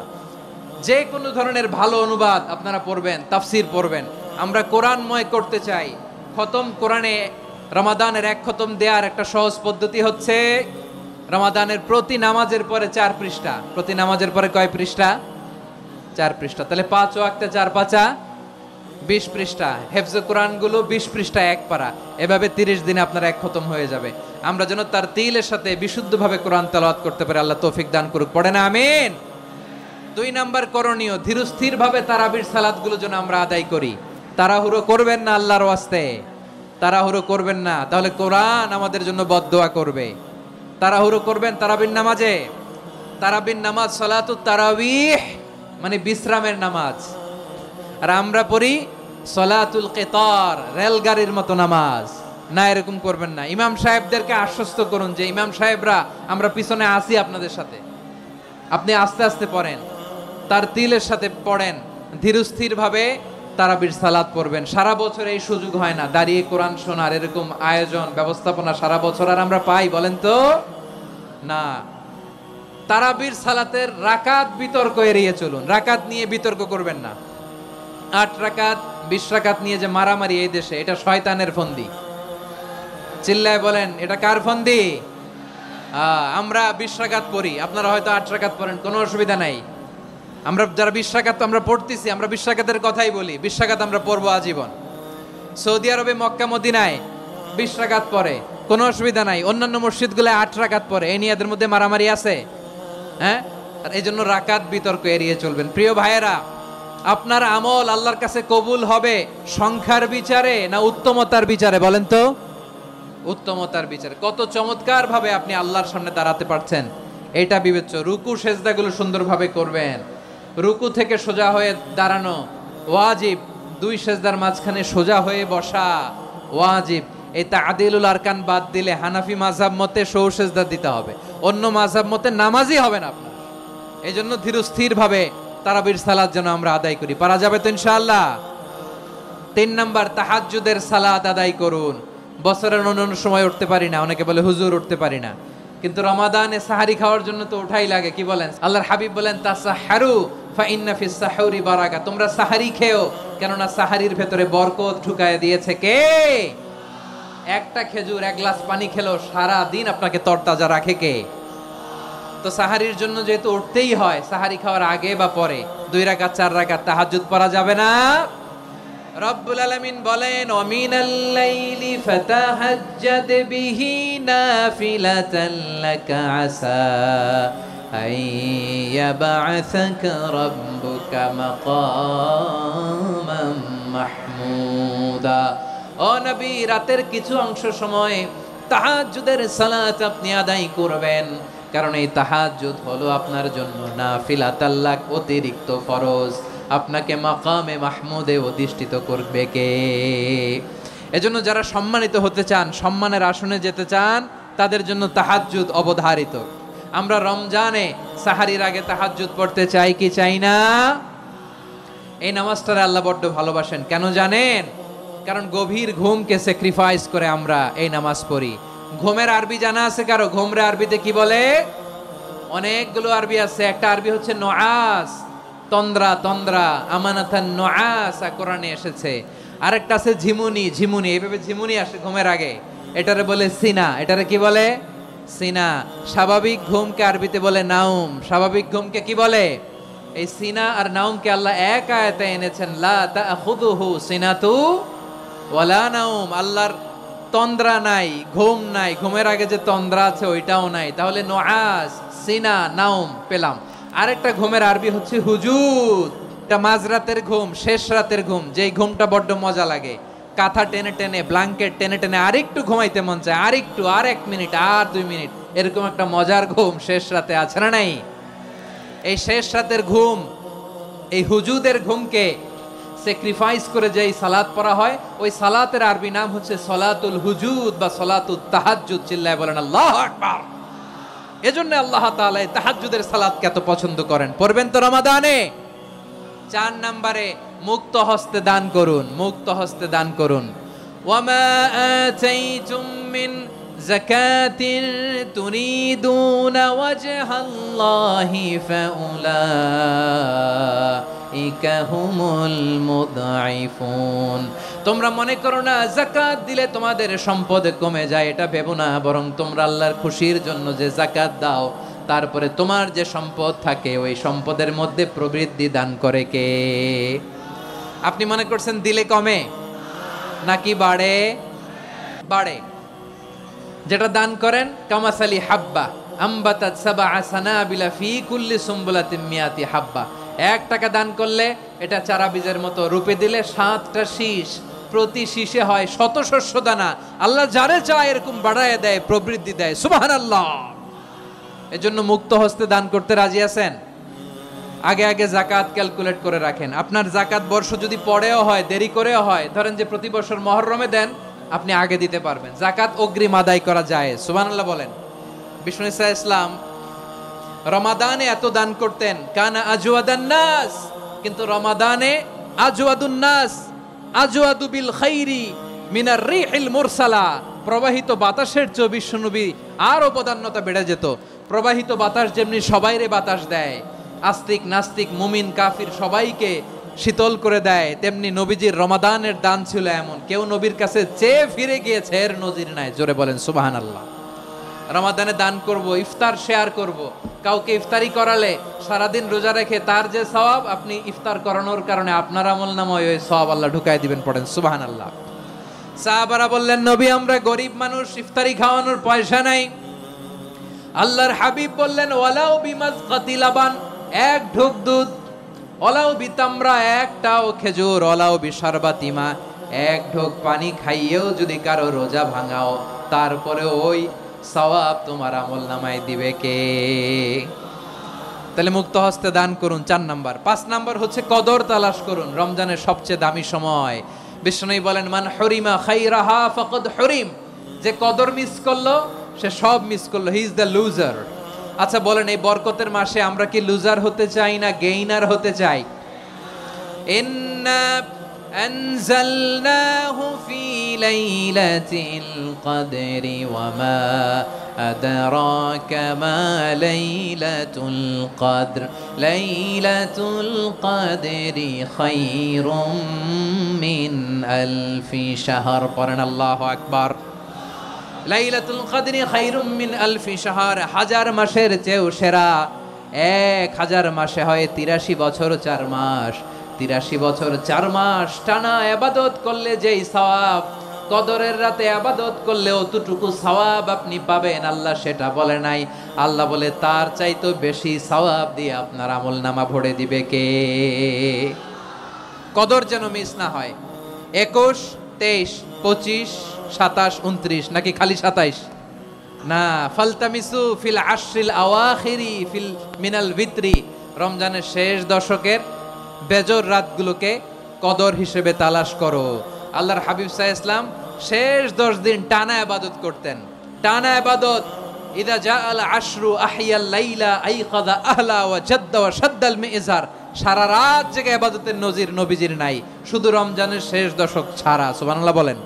যে কোনো ধরনের ভালো অনুবাদ আপনারা পড়বেন, তাফসীর পড়বেন। আমরা কোরআনময় করতে চাই। খতম কোরআনে রমাদানের 1 খতম দেওয়ার একটা সহজ পদ্ধতি হচ্ছে রমাদানের প্রতি নামাজের পরে 4 পৃষ্ঠা। প্রতি নামাজের পরে কয় পৃষ্ঠা? 4 পৃষ্ঠা। তাহলে 5 ওয়াক্তে 4 পাঁচা 20 পৃষ্ঠা। হেফজে কোরআনগুলো 20 পৃষ্ঠা 1 পারা। এভাবে 30 দিনে আপনার 1 খতম হয়ে যাবে। আমরা যেন তারতিলের সাথে বিশুদ্ধভাবে কোরআন তেলাওয়াত করতে পারি, আল্লাহ তৌফিক দান করুক। পড়ে না আমিন। 2 নাম্বার করণীয়, ধীরস্থির ভাবে তারাবির সালাতগুলো যেন আমরা আদায় করি। তাড়াহুড়ো করবেন না আল্লাহর ওয়াস্তে, তাড়াহুড়ো করবেন না, তাহলে কোরআন আমাদের জন্য বদদোয়া করবে। তাড়াহুড়ো করবেন তারাবির নামাজে। তারাবির নামাজ সালাতুত তারাবিহ মানে বিশ্রামের নামাজ। আর আমরা পড়ি সালাতুল কিতার, রেলগাড়ির মতো নামাজ। না, এরকম করবেন না। ইমাম সাহেবদেরকে আশ্বস্ত করুন যে ইমাম সাহেবরা আমরা পিছনে আসি আপনাদের সাথে, আপনি আস্তে আস্তে পড়েন, তারতিলের সাথে পড়েন, ধীরস্থির ভাবে তারাবির সালাত পড়বেন। সারা বছর এই সুযোগ হয় না দাঁড়িয়ে কোরআন শোনার, এরকম আয়োজন ব্যবস্থাপনা সারা বছর আর আমরা পাই বলেন তো না। তারাবির সালাতের রাকাত বিতর্ক এড়িয়ে চলুন। রাকাত নিয়ে বিতর্ক করবেন না। 8 রাকাত 20 রাকাত নিয়ে যে মারামারি এই দেশে, এটা শয়তানের ফন্দি। চিল্লায় বলেন এটা কার ফন্দি? আমরা 20 রাকাত পড়ি, আপনারা হয়তো 8 রাকাত পড়েন, কোনো অসুবিধা নাই। আমরা যারা 20 রাকাত আমরা পড়তেছি, আমরা 20 রাকাতের কথাই বলি। 20 রাকাত আমরা পড়বো আজীবন। সৌদি আরবে মক্কা মদিনায় 20 রাকাত পড়ে, কোনো অসুবিধা নাই। অন্যান্য মসজিদগুলো 8 রাকাত পড়ে। এই নিয়ে এদের মধ্যে মারামারি আছে? হ্যাঁ। আর এই জন্য রাকাত বিতর্ক এড়িয়ে চলবেন। প্রিয় ভাইয়েরা, আপনার আমল আল্লাহর কাছে কবুল হবে সংখ্যার বিচারে না উত্তমতার বিচারে? বলেন তো। উত্তমতার বিচারে। কত চমৎকার ভাবে আপনি আল্লাহর সামনে দাঁড়াতে পারছেন এটা বিবেচ্য। রুকু সেজদাগুলো সুন্দরভাবে করবেন। রুকু থেকে সোজা হয়ে দাঁড়ানো ওয়াজিব। 2 সেজদার মাঝখানে সোজা হয়ে বসা ওয়াজিব। এই তা'দিলুল আরকান বাদ দিলে হানাফি মাযহাব মতে সৌ সেজদা দিতে হবে, অন্য মাযহাব মতে নামাজই হবে না আপনার। এই জন্য ধীরস্থির ভাবে তারাবির সালাত যেন আমরা আদায় করি। পারা যাবে তো ইনশাআল্লাহ? তিন নাম্বার, তাহাজ্জুদের সালাত আদায় করুন। বছরের অন্য সময় উঠতে পারি না, অনেকে বলে হুজুর উঠতে পারি না, কিন্তু রমাদানে সাহারি খাওয়ার জন্য তো ওঠাই লাগে। কি বলেন? আল্লাহর হাবিব বলেন তাসাহারু ফা ইন্না ফিস সাহুরি বারাকা, তোমরা সাহারি খেও, কেননা সাহারির ভেতরে বরকত ঢুকায় দিয়েছে কে? একটা খেজুর, এক গ্লাস পানি খেলেও সারা দিন আপনাকে তরতাজা রাখে কে? তো সাহারির জন্য যেহেতু উঠতেই হয়, সাহারি খাওয়ার আগে বা পরে 2 রাকাত 4 রাকাত তাহাজ্জুদ পড়া যাবে না। রব্বুল আলামিন বলেন ওয়ামিনাল লাইলি ফাতাহাজ্জাদ বিহি নাফিলাতান লাকা আসা আইয়াবআসাকা রাব্বুকা মাকামান মাহমুদা। ও নবী, রাতের কিছু অংশ সময় তাহাজ্জুদের সালাত আপনি আদায় করবেন, কারণ এই তাহাজ্জুদ হলো আপনার জন্য নাফিলাতাল লাক, অতিরিক্ত ফরজ। আপনাকে মাকামে মাহমুদে অধিষ্ঠিত করবে কে? এজন্য যারা সম্মানিত হতে চান, সম্মানের আসনে যেতে চান, তাদের জন্য তাহাজ্জুদ অবধারিত। আমরা রমজানে সাহারির আগে তাহাজ্জুদ পড়তে চাই কি চাই না? এই নামাজটারে আল্লাহ বড্ড ভালোবাসেন। কেন জানেন? কারণ গভীর ঘুমকে স্যাক্রিফাইস করে আমরা এই নামাজ পড়ি। ঘুমের আরবি জানা আছে কারো? ঘুমরে আরবিতে কি বলে? অনেকগুলো আরবি আছে। একটা আরবি হচ্ছে নুআস, তন্দ্রা, তন্দ্রা, আমানাতান নুআস কোরআনে এসেছে। আরেকটা আছে ঝিমুনি, ঝিমুনি, এইভাবে ঝিমুনি আসে ঘুমের আগে, এটারে বলে সিনা। এটারে কি বলে? সিনা। স্বাভাবিক ঘুমকে আরবিতে বলে নাউম। স্বাভাবিক ঘুমকে কি বলে? এই সিনা আর নাউমকে আল্লাহ এক আয়াতে এনেছেন, লা তাখুযুহু সিনাতু ওয়ালা নাউম। আল্লাহর তন্দ্রা নাই, ঘুম নাই, ঘুমের আগে যে তন্দ্রা আছে ওইটাও নাই। তাহলে নুআস, সিনা, নাউম পেলাম। আরেকটা ঘুমের আরবি হচ্ছে হুজুদ। এটা মাঝরাতের ঘুম, শেষ রাতের ঘুম, যেই ঘুমটা বড্ড মজা লাগে। কাঁথা টেনে টেনে, ব্ল্যাঙ্কেট টেনে টেনে আরেকটু ঘুমাইতে মন চায়, আরেকটু, আর 1 মিনিট, আর 2 মিনিট, এরকম একটা মজার ঘুম শেষ রাতে আছে না নাই? এই শেষ রাতের ঘুম, এই হুজুদের ঘুমকে স্যাক্রিফাইস করে যেই সালাত পড়া হয়, ওই সালাতের আরবি নাম হচ্ছে সলাতুল হুজুদ বা সলাতুত তাহাজ্জুদ। চিল্লায় বলেন আল্লাহু আকবার। এজন্য আল্লাহ তাআলা এই তাহাজ্জুদের সালাতকে এত পছন্দ করেন। পড়বেন তো রমাদানে। 4 নম্বরে, মুক্ত হস্তে দান করুন। মুক্ত হস্তে দান করুন। ওয়ামা আতাইতুম মিন যাকাতিন তুরিদুনা ওয়াজহাল্লাহি ফাউলাইকা হুমুল মুদঈফুন। তোমরা মনে করো না যাকাত দিলে তোমাদের সম্পদ কমে যায়, এটা ভেবো না। বরং তোমরা আল্লাহর খুশির জন্য যে যাকাত দাও, তারপরে তোমার যে সম্পদ থাকে ওই সম্পদের মধ্যে প্রবৃদ্ধি দান করে কে? আপনি মনে করছেন দিলে কমে নাকি বাড়ে? বাড়ে। যেটা দান করেন, কামাসালি হাব্বা আম্বাতাত সাবআ সানাবিলা ফি কুল্লি সুম্বুলাতিন মিয়াতি হাব্বা। 1 টাকা দান করলে এটা চারা বীজের মতো, রূপে দিলে 7টা শীষ, প্রতি শীষে হয় 100 শস্য দানা। আল্লাহ যারে চায় এরকম বাড়ায় দেয়, প্রবৃদ্ধি দেয়। সুবহানাল্লাহ। এজন্য মুক্ত হস্তে দান করতে রাজি আছেন? আগে আগে যাকাত ক্যালকুলেট করে রাখেন। আপনার যাকাত বর্ষ যদি পরেও হয়, দেরি করেও হয়, ধরেন যে প্রতি বছর মুহররমে দেন, আপনি আগে দিতে পারবেন। যাকাত অগ্রিম আদায় করা যায়। সুবহানাল্লাহ বলেন। বিষ্ণু ইসা ইসলাম রমাদানে এত দান করতেন, কানা আজওয়াদান নাস, কিন্তু রমাদানে আজওয়াদুন নাস আজওয়াদু বিল খাইরি মিনার রিহিল মুরসালা। প্রবাহিত বাতাসের চেয়ে বিশ্বনবী আরো প্রধান্যতা বেড়ে যেত। প্রবাহিত বাতাস যেমনি সবাইরে বাতাস দেয়, আস্তিক নাস্তিক মুমিন কাফির সবাইকে শীতল করে দেয়, তেমনি নবীজির রমাদানের দান ছিল এমন, কেউ নবীর কাছে চেয়ে ফিরে গিয়েছে এর নজির নাই। জোরে বলেন সুবহানাল্লাহ। রমাদানে দান করব, ইফতার শেয়ার করব। কাউকে ইফতারি করালে সারাদিন রোজা রেখে তার যে সওয়াব, আপনি ইফতার করানোর কারণে আপনার আমলনামায় ওই সওয়াব আল্লাহ ঢুকায় দিবেন। পড়েন সুবহানাল্লাহ। সাহাবারা বললেন, নবী আমরা গরিব মানুষ, ইফতারি খাওয়ানোর পয়সা নাই। আল্লাহর হাবিব বললেন, ওয়ালাউ বিমাজকাতি লাবান, 1 ঢোক দুধ, ওয়ালাউ বিতামরা, 1টাও খেজুর, ওয়ালাউ বিশারবাতিমা, 1 ঢোক পানি খাইয়েও যদি কারো রোজা ভাঙাও, তারপরে ওই সওয়াব তোমার আমলনামায় দিবে কে? তাহলে মুক্ত হস্তে দান করুন 4 নাম্বার। 5 নাম্বার হচ্ছে কদর তালাশ করুন। রমজানের সবচেয়ে দামি সময়। বিষ্ণু বলেন, মান হরিমা খাইরাহা ফাকাদ হরিম, যে কদর মিস করলো সে সব মিস করলো, হি ইজ দ্য লুজার। আচ্ছা বলেন, এই বরকতের মাসে আমরা কি লুজার হতে চাই না গেইনার হতে চাই? ইন্না আনজালনাহু ফি লাইলাতিল কদরি ওয়া মা আদরাকা মা লাইলাতুল কদর লাইলাতুল কদরি খায়রুম মিন আলফি শাহর। পড়েন আল্লাহু আকবার। লাইলাতুল কদরি খায়রুম মিন আলফি শাহর, হাজার মাসের চেয়েও সেরা। 1000 মাসে হয় 83 বছর 4 মাস। 83 বছর 4 মাস টানা ইবাদত করলে যেই সওয়াব, কদরের রাতে ইবাদত করলে অতটুকু সওয়াব আপনি পাবেন, আল্লাহ সেটা বলে নাই। আল্লাহ বলে তার চাইতে বেশি সওয়াব দিয়ে আপনার আমলনামা ভরে দিবে কে? কদর যেন মিস না হয়। 21, 23, 25, 27, 29 নাকি খালি 27? না, ফালতামিসু ফিল আশরিল আওয়াখিরি ফিল মিনাল ভিতরি, রমজানের শেষ দশকের বেজর রাতগুলোকে কদর হিসেবে তালাশ করো। আল্লাহর হাবিব সাল্লাল্লাহু আলাইহি ওয়াসাল্লাম শেষ 10 দিন টানা ইবাদত করতেন, টানা ইবাদত। ইদা জাআল আশরু আহিয়াল লাইলা আইকাযা আহলা ওয়া জাদ্দা ওয়া শাদ্দাল মিজার। সারা রাত জেগে ইবাদতের নজির নবীজির নাই, শুধু রমজানের শেষ দশক ছাড়া। সুবহানাল্লাহ বলেন।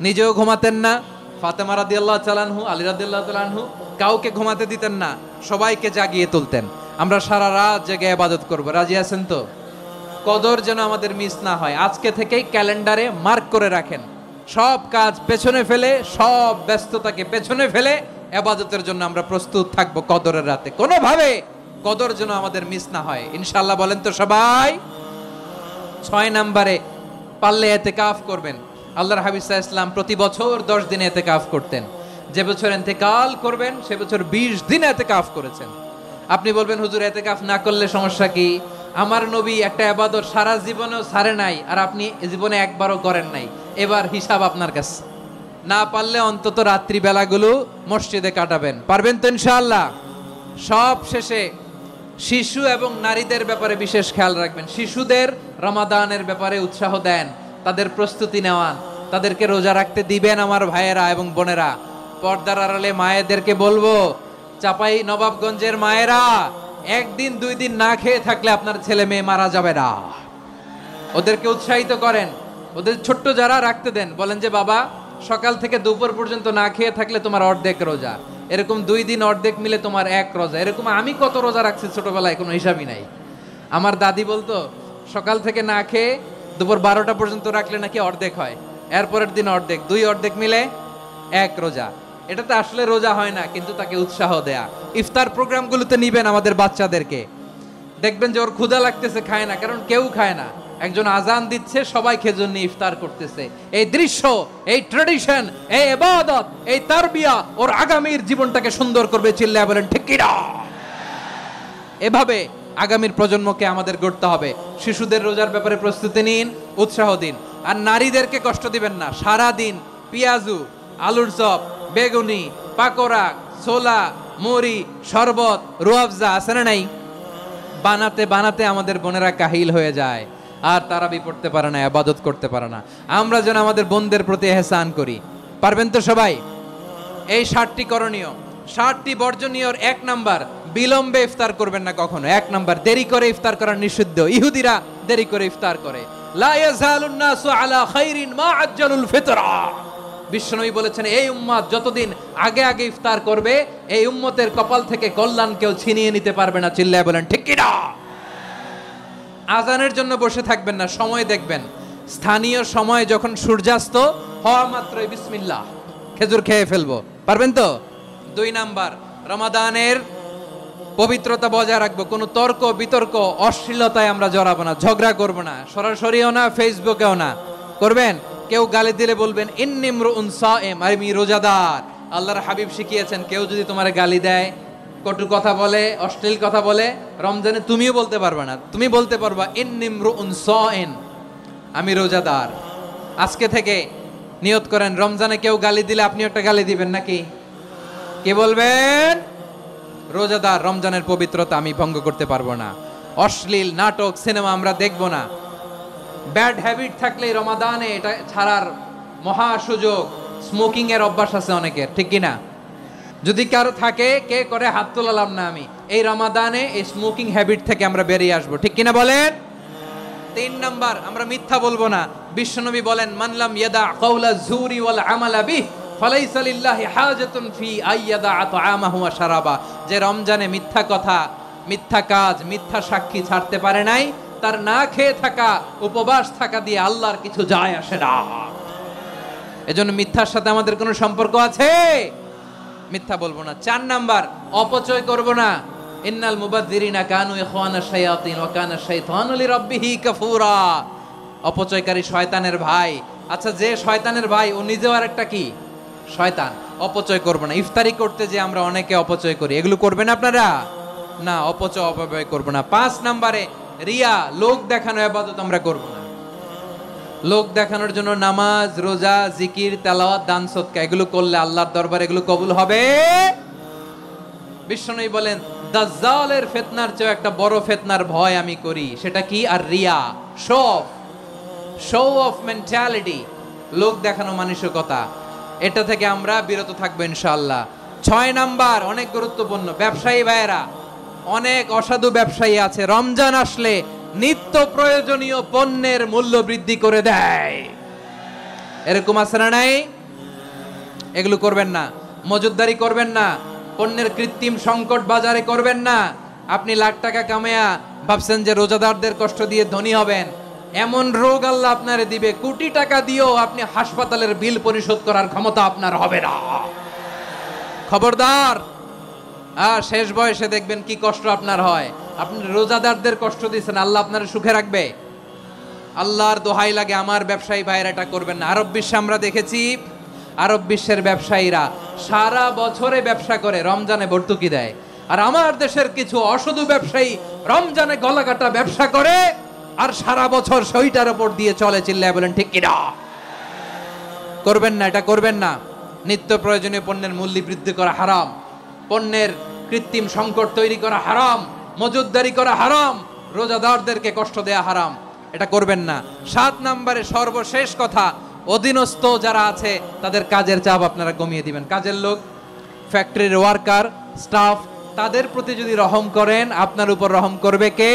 নিজেও ঘুমাতেন না, ফাতেমা রাদিয়াল্লাহু তাআলা আনহু, আলী রাদিয়াল্লাহু তাআলা আনহু কাউকে ঘুমাতে দিতেন না, সবাইকে জাগিয়ে তুলতেন। আমরা সারা রাত জেগে ইবাদত করব, রাজি আছেন তো? কদর যেন আমাদের মিস না হয়। আজকে থেকেই ক্যালেন্ডারে মার্ক করে রাখেন, সব কাজ পেছনে ফেলে, সব ব্যস্ততাকে পেছনে ফেলে ইবাদতের জন্য আমরা প্রস্তুত থাকব কদরের রাতে। কোনোভাবে কদর যেন আমাদের মিস না হয়, ইনশাআল্লাহ। বলেন তো সবাই। 6 নম্বরে পারলে ইতিকাফ করবেন। আল্লাহর হাবিব সাল্লাল্লাহু আলাইহি ওয়াসাল্লাম প্রতি বছর 10 দিন ইতিকাফ করতেন। যে বছর ইন্তেকাল করবেন সে বছর 20 দিন ইতিকাফ করেছেন। আপনি বলবেন হুজুর ইতিকাফ না করলে সমস্যা কি? আমার নবী একটা ইবাদত সারা জীবনেও ছাড়ে নাই, আর আপনি জীবনে একবারও করেন নাই। এবার হিসাব আপনার কাছে। না পারলে অন্তত রাত্রি বেলাগুলো মসজিদে কাটাবেন। পারবেন তো ইনশাআল্লাহ? সব শেষে শিশু এবং নারীদের ব্যাপারে বিশেষ খেয়াল রাখবেন। শিশুদের রমাদানের ব্যাপারে উৎসাহ দেন, তাদের প্রস্তুতি নেওয়ান, তাদেরকে রোজা রাখতে দিবেন। আমার ভাইয়েরা এবং বোনেরা, পর্দার আড়ালে মায়েদেরকে বলবো, চাপাই নবাবগঞ্জের মায়েরা, 1 দিন 2 দিন না খেয়ে থাকলে আপনার ছেলে মেয়ে মারা যাবে না। ওদেরকে উৎসাহিত করেন, ওদের ছোট্ট যারা রাখতে দেন, বলেন যে বাবা সকাল থেকে দুপুর পর্যন্ত না খেয়ে থাকলে তোমার অর্ধেক রোজা, এরকম 2 দিন অর্ধেক মিলে তোমার 1 রোজা। এরকম আমি কত রোজা রাখছি ছোটবেলায় কোনো হিসাবই নাই। আমার দাদি বলতো সকাল থেকে না খেয়ে দুপুর 12টা পর্যন্ত রাখলে নাকি অর্ধেক হয়, এরপরের দিন অর্ধেক, 2 অর্ধেক মিলে 1 রোজা। এটা তো আসলে রোজা হয় না, কিন্তু তাকে উৎসাহ দেয়া। ইফতার প্রোগ্রামগুলোতে নিবেন আমাদের বাচ্চাদেরকে, দেখবেন যে ওর ক্ষুধা লাগতেছে, খায় না, কারণ কেউ খায় না। একজন আজান দিচ্ছে, সবাই খেজুর নিয়ে ইফতার করতেছে। এই দৃশ্য, এই ট্র্যাডিশন, এই ইবাদত, এই তারবিয়া ওর আগামীর জীবনটাকে সুন্দর করবে। চিল্লায় বলেন ঠিক কি না? এভাবে আগামীর প্রজন্মকে আমাদের গড়তে হবে। শিশুদের রোজার ব্যাপারে প্রস্তুতি নিন, উৎসাহ দিন। আর নারীদেরকে কষ্ট দিবেন না। সারা দিন পেঁয়াজু, আলুর চপ, বেগুনি, পাকোড়া, ছোলা, মুড়ি, শরবত, রুয়াবজা আছে না নাই? বানাতে বানাতে আমাদের বোনেরা কাহিল হয়ে যায়, আর তারাবি পড়তে পারে না, ইবাদত করতে পারে না। আমরা যেন আমাদের বোনদের প্রতি ইহসান করি। পারবেন তো সবাই? এই 60টি করণীয়, 60টি বর্জনীয়। 1 নাম্বার, বিলম্বে ইফতার করবেন না কখনো। 1 নাম্বার, দেরি করে ইফতার করা নিষিদ্ধ। ইহুদিরা দেরি করে ইফতার করে। লা ইয়াজালুন নাসু আলা খাইরিন মা আজ্জালুল ফিতরা। বিশ্বনবী বলেছেন, এই উম্মত যতদিন আগে আগে ইফতার করবে, এই উম্মতের কপাল থেকে কল্যাণ কেউ ছিনিয়ে নিতে পারবে না। চিল্লায় বলেন ঠিক কি না? আজানের জন্য বসে থাকবেন না, সময় দেখবেন। স্থানীয় সময় যখন সূর্যাস্ত হওয়া মাত্রই বিসমিল্লাহ, খেজুর খেয়ে ফেলবো। পারবেন তো? 2 নাম্বার, রমাদানের পবিত্রতা বজায় রাখবো। কোনো তর্ক বিতর্ক, অশ্লীলতায় আমরা জড়াবো না, ঝগড়া করবো না, সরাসরিও না, ফেসবুকেও না। করবেন? কেউ গালি দিলে বলবেন ইন্নী ইমরুউন সায়েম, আমি রোজাদার। আল্লাহর হাবিব শিখিয়েছেন, কেউ যদি তোমার গালি দেয়, কটু কথা বলে, অশ্লীল কথা বলে, রমজানে তুমিও বলতে পারবে না। তুমি বলতে পারবা ইন্নী ইমরুউন সায়েম, আমি রোজাদার। আজকে থেকে নিয়ত করেন, রমজানে কেউ গালি দিলে আপনি একটা গালি দিবেন নাকি? কে বলবেন? রোজাদার, রমজানের পবিত্রতা আমি ভঙ্গ করতে পারবো না। অশ্লীল নাটক, সিনেমা আমরা দেখবো না। ব্যাড হ্যাবিট থাকলে রমাদানে এটা ছাড়ার মহা সুযোগ। স্মোকিং এর অভ্যাস আছে অনেকের, ঠিক কিনা? যদি কারো থাকে, কে করে হাত তোলালাম না আমি। এই রমাদানে এই স্মোকিং হ্যাবিট থেকে আমরা বেরিয়ে আসবো, ঠিক কিনা বলেন? তিন নাম্বার, আমরা মিথ্যা বলবো না। বিশ্বনবী বলেন, মানলাম ইয়াদা কাওলা যুরি ওয়াল আমালা বিহি ফালাইসা লিল্লাহি হাজাতুন ফি আইয়াদা তাআমাহু ওয়া শারাবা। যে রমজানে মিথ্যা কথা, মিথ্যা কাজ, মিথ্যা সাক্ষী ছাড়তে পারে নাই, তার না খেয়ে থাকা, উপবাস থাকা দিয়ে আল্লাহর কিছু যায় আসে না। এজন্য মিথ্যার সাথে আমাদের কোনো সম্পর্ক আছে? মিথ্যা বলবো না। চার নাম্বার, অপচয় করব না। ইন্নাল মুবাযযিরিনা কানু ইখওয়ানাশ শায়াতিন ওয়া কানা শাইতানু লিরাব্বিহি কাফুরা। অপচয়কারী শয়তানের ভাই। আচ্ছা, যে শয়তানের ভাই ও নিজেও আর একটা কি? শয়তান। অপচয় করব না। ইফতারি করতে যে আমরা অনেকে অপচয় করি, এগুলো করবেন আপনারা না। অপচয় অপব্যয় করব না। 5 নম্বরে রিয়া, লোক দেখানো ইবাদত আমরা করব না। লোক দেখানোর জন্য নামাজ, রোজা, জিকির, তেলাওয়াত, দান সদকা এগুলো করলে আল্লাহর দরবারে এগুলো কবুল হবে। বিশ্বনবী বলেন, দাজ্জালের ফিতনার চেয়ে একটা বড় ফিতনার ভয় আমি করি, সেটা কি? আর রিয়া, শো অফ মেন্টালিটি, লোক দেখানো মানসিকতা। এটা থেকে আমরা বিরত থাকবো ইনশাআল্লাহ। 6 নাম্বার, অনেক গুরুত্বপূর্ণ, ব্যবসায়ী ভাইয়েরা, অনেক অসাধু ব্যবসায়ী আছে রমজান আসলে নিত্য প্রয়োজনীয় পণ্যের মূল্য বৃদ্ধি করে দেয়। এরকম আছে না নাই? এগুলো করবেন না। মজুদদারি করবেন না। পণ্যের কৃত্রিম সংকট বাজারে করবেন না। আপনি লাখ টাকা কামায়া ভাবছেন যে রোজাদারদের কষ্ট দিয়ে ধনী হবেন, এমন রোগ আল্লাহ আপনারে দিবে, কোটি টাকা দিয়েও আপনি হাসপাতালের বিল পরিশোধ করার ক্ষমতা আপনার হবে না। খবরদার। শেষ বয়সে দেখবেন কি কষ্ট আপনার হয়। আপনি রোজাদারদের কষ্ট দিচ্ছেন, আল্লাহ আপনার সুখে রাখবে? আল্লাহর দোহাই লাগে, আমার ব্যবসায়ী ভাইয়েরা এটা করবেন না। আরব বিশ্বে আমরা দেখেছি, আরব বিশ্বের ব্যবসায়ীরা সারা বছরে ব্যবসা করে, রমজানে ভর্তুকি দেয়। আর আমার দেশের কিছু অসাধু ব্যবসায়ী রমজানে গলাকাটা ব্যবসা করে আর সারা বছর সইটার উপর দিয়ে চলে। চিল্লায় বলেন ঠিক কিনা? করবেন না, এটা করবেন না। নিত্য প্রয়োজনীয় পণ্যের মূল্য বৃদ্ধি করা হারাম, পণ্যের কৃত্রিম সংকট তৈরি করা হারাম, মজুদদারি করা হারাম, রোজাদারদেরকে কষ্ট দেয়া হারাম, এটা করবেন না। 7 নম্বরে সর্বশেষ কথা, অধীনস্থ যারা আছে তাদের কাজের চাপ আপনারা কমিয়ে দিবেন। কাজের লোক, ফ্যাক্টরির ওয়ার্কার, স্টাফ, তাদের প্রতি যদি রহম করেন, আপনার উপর রহম করবে কে?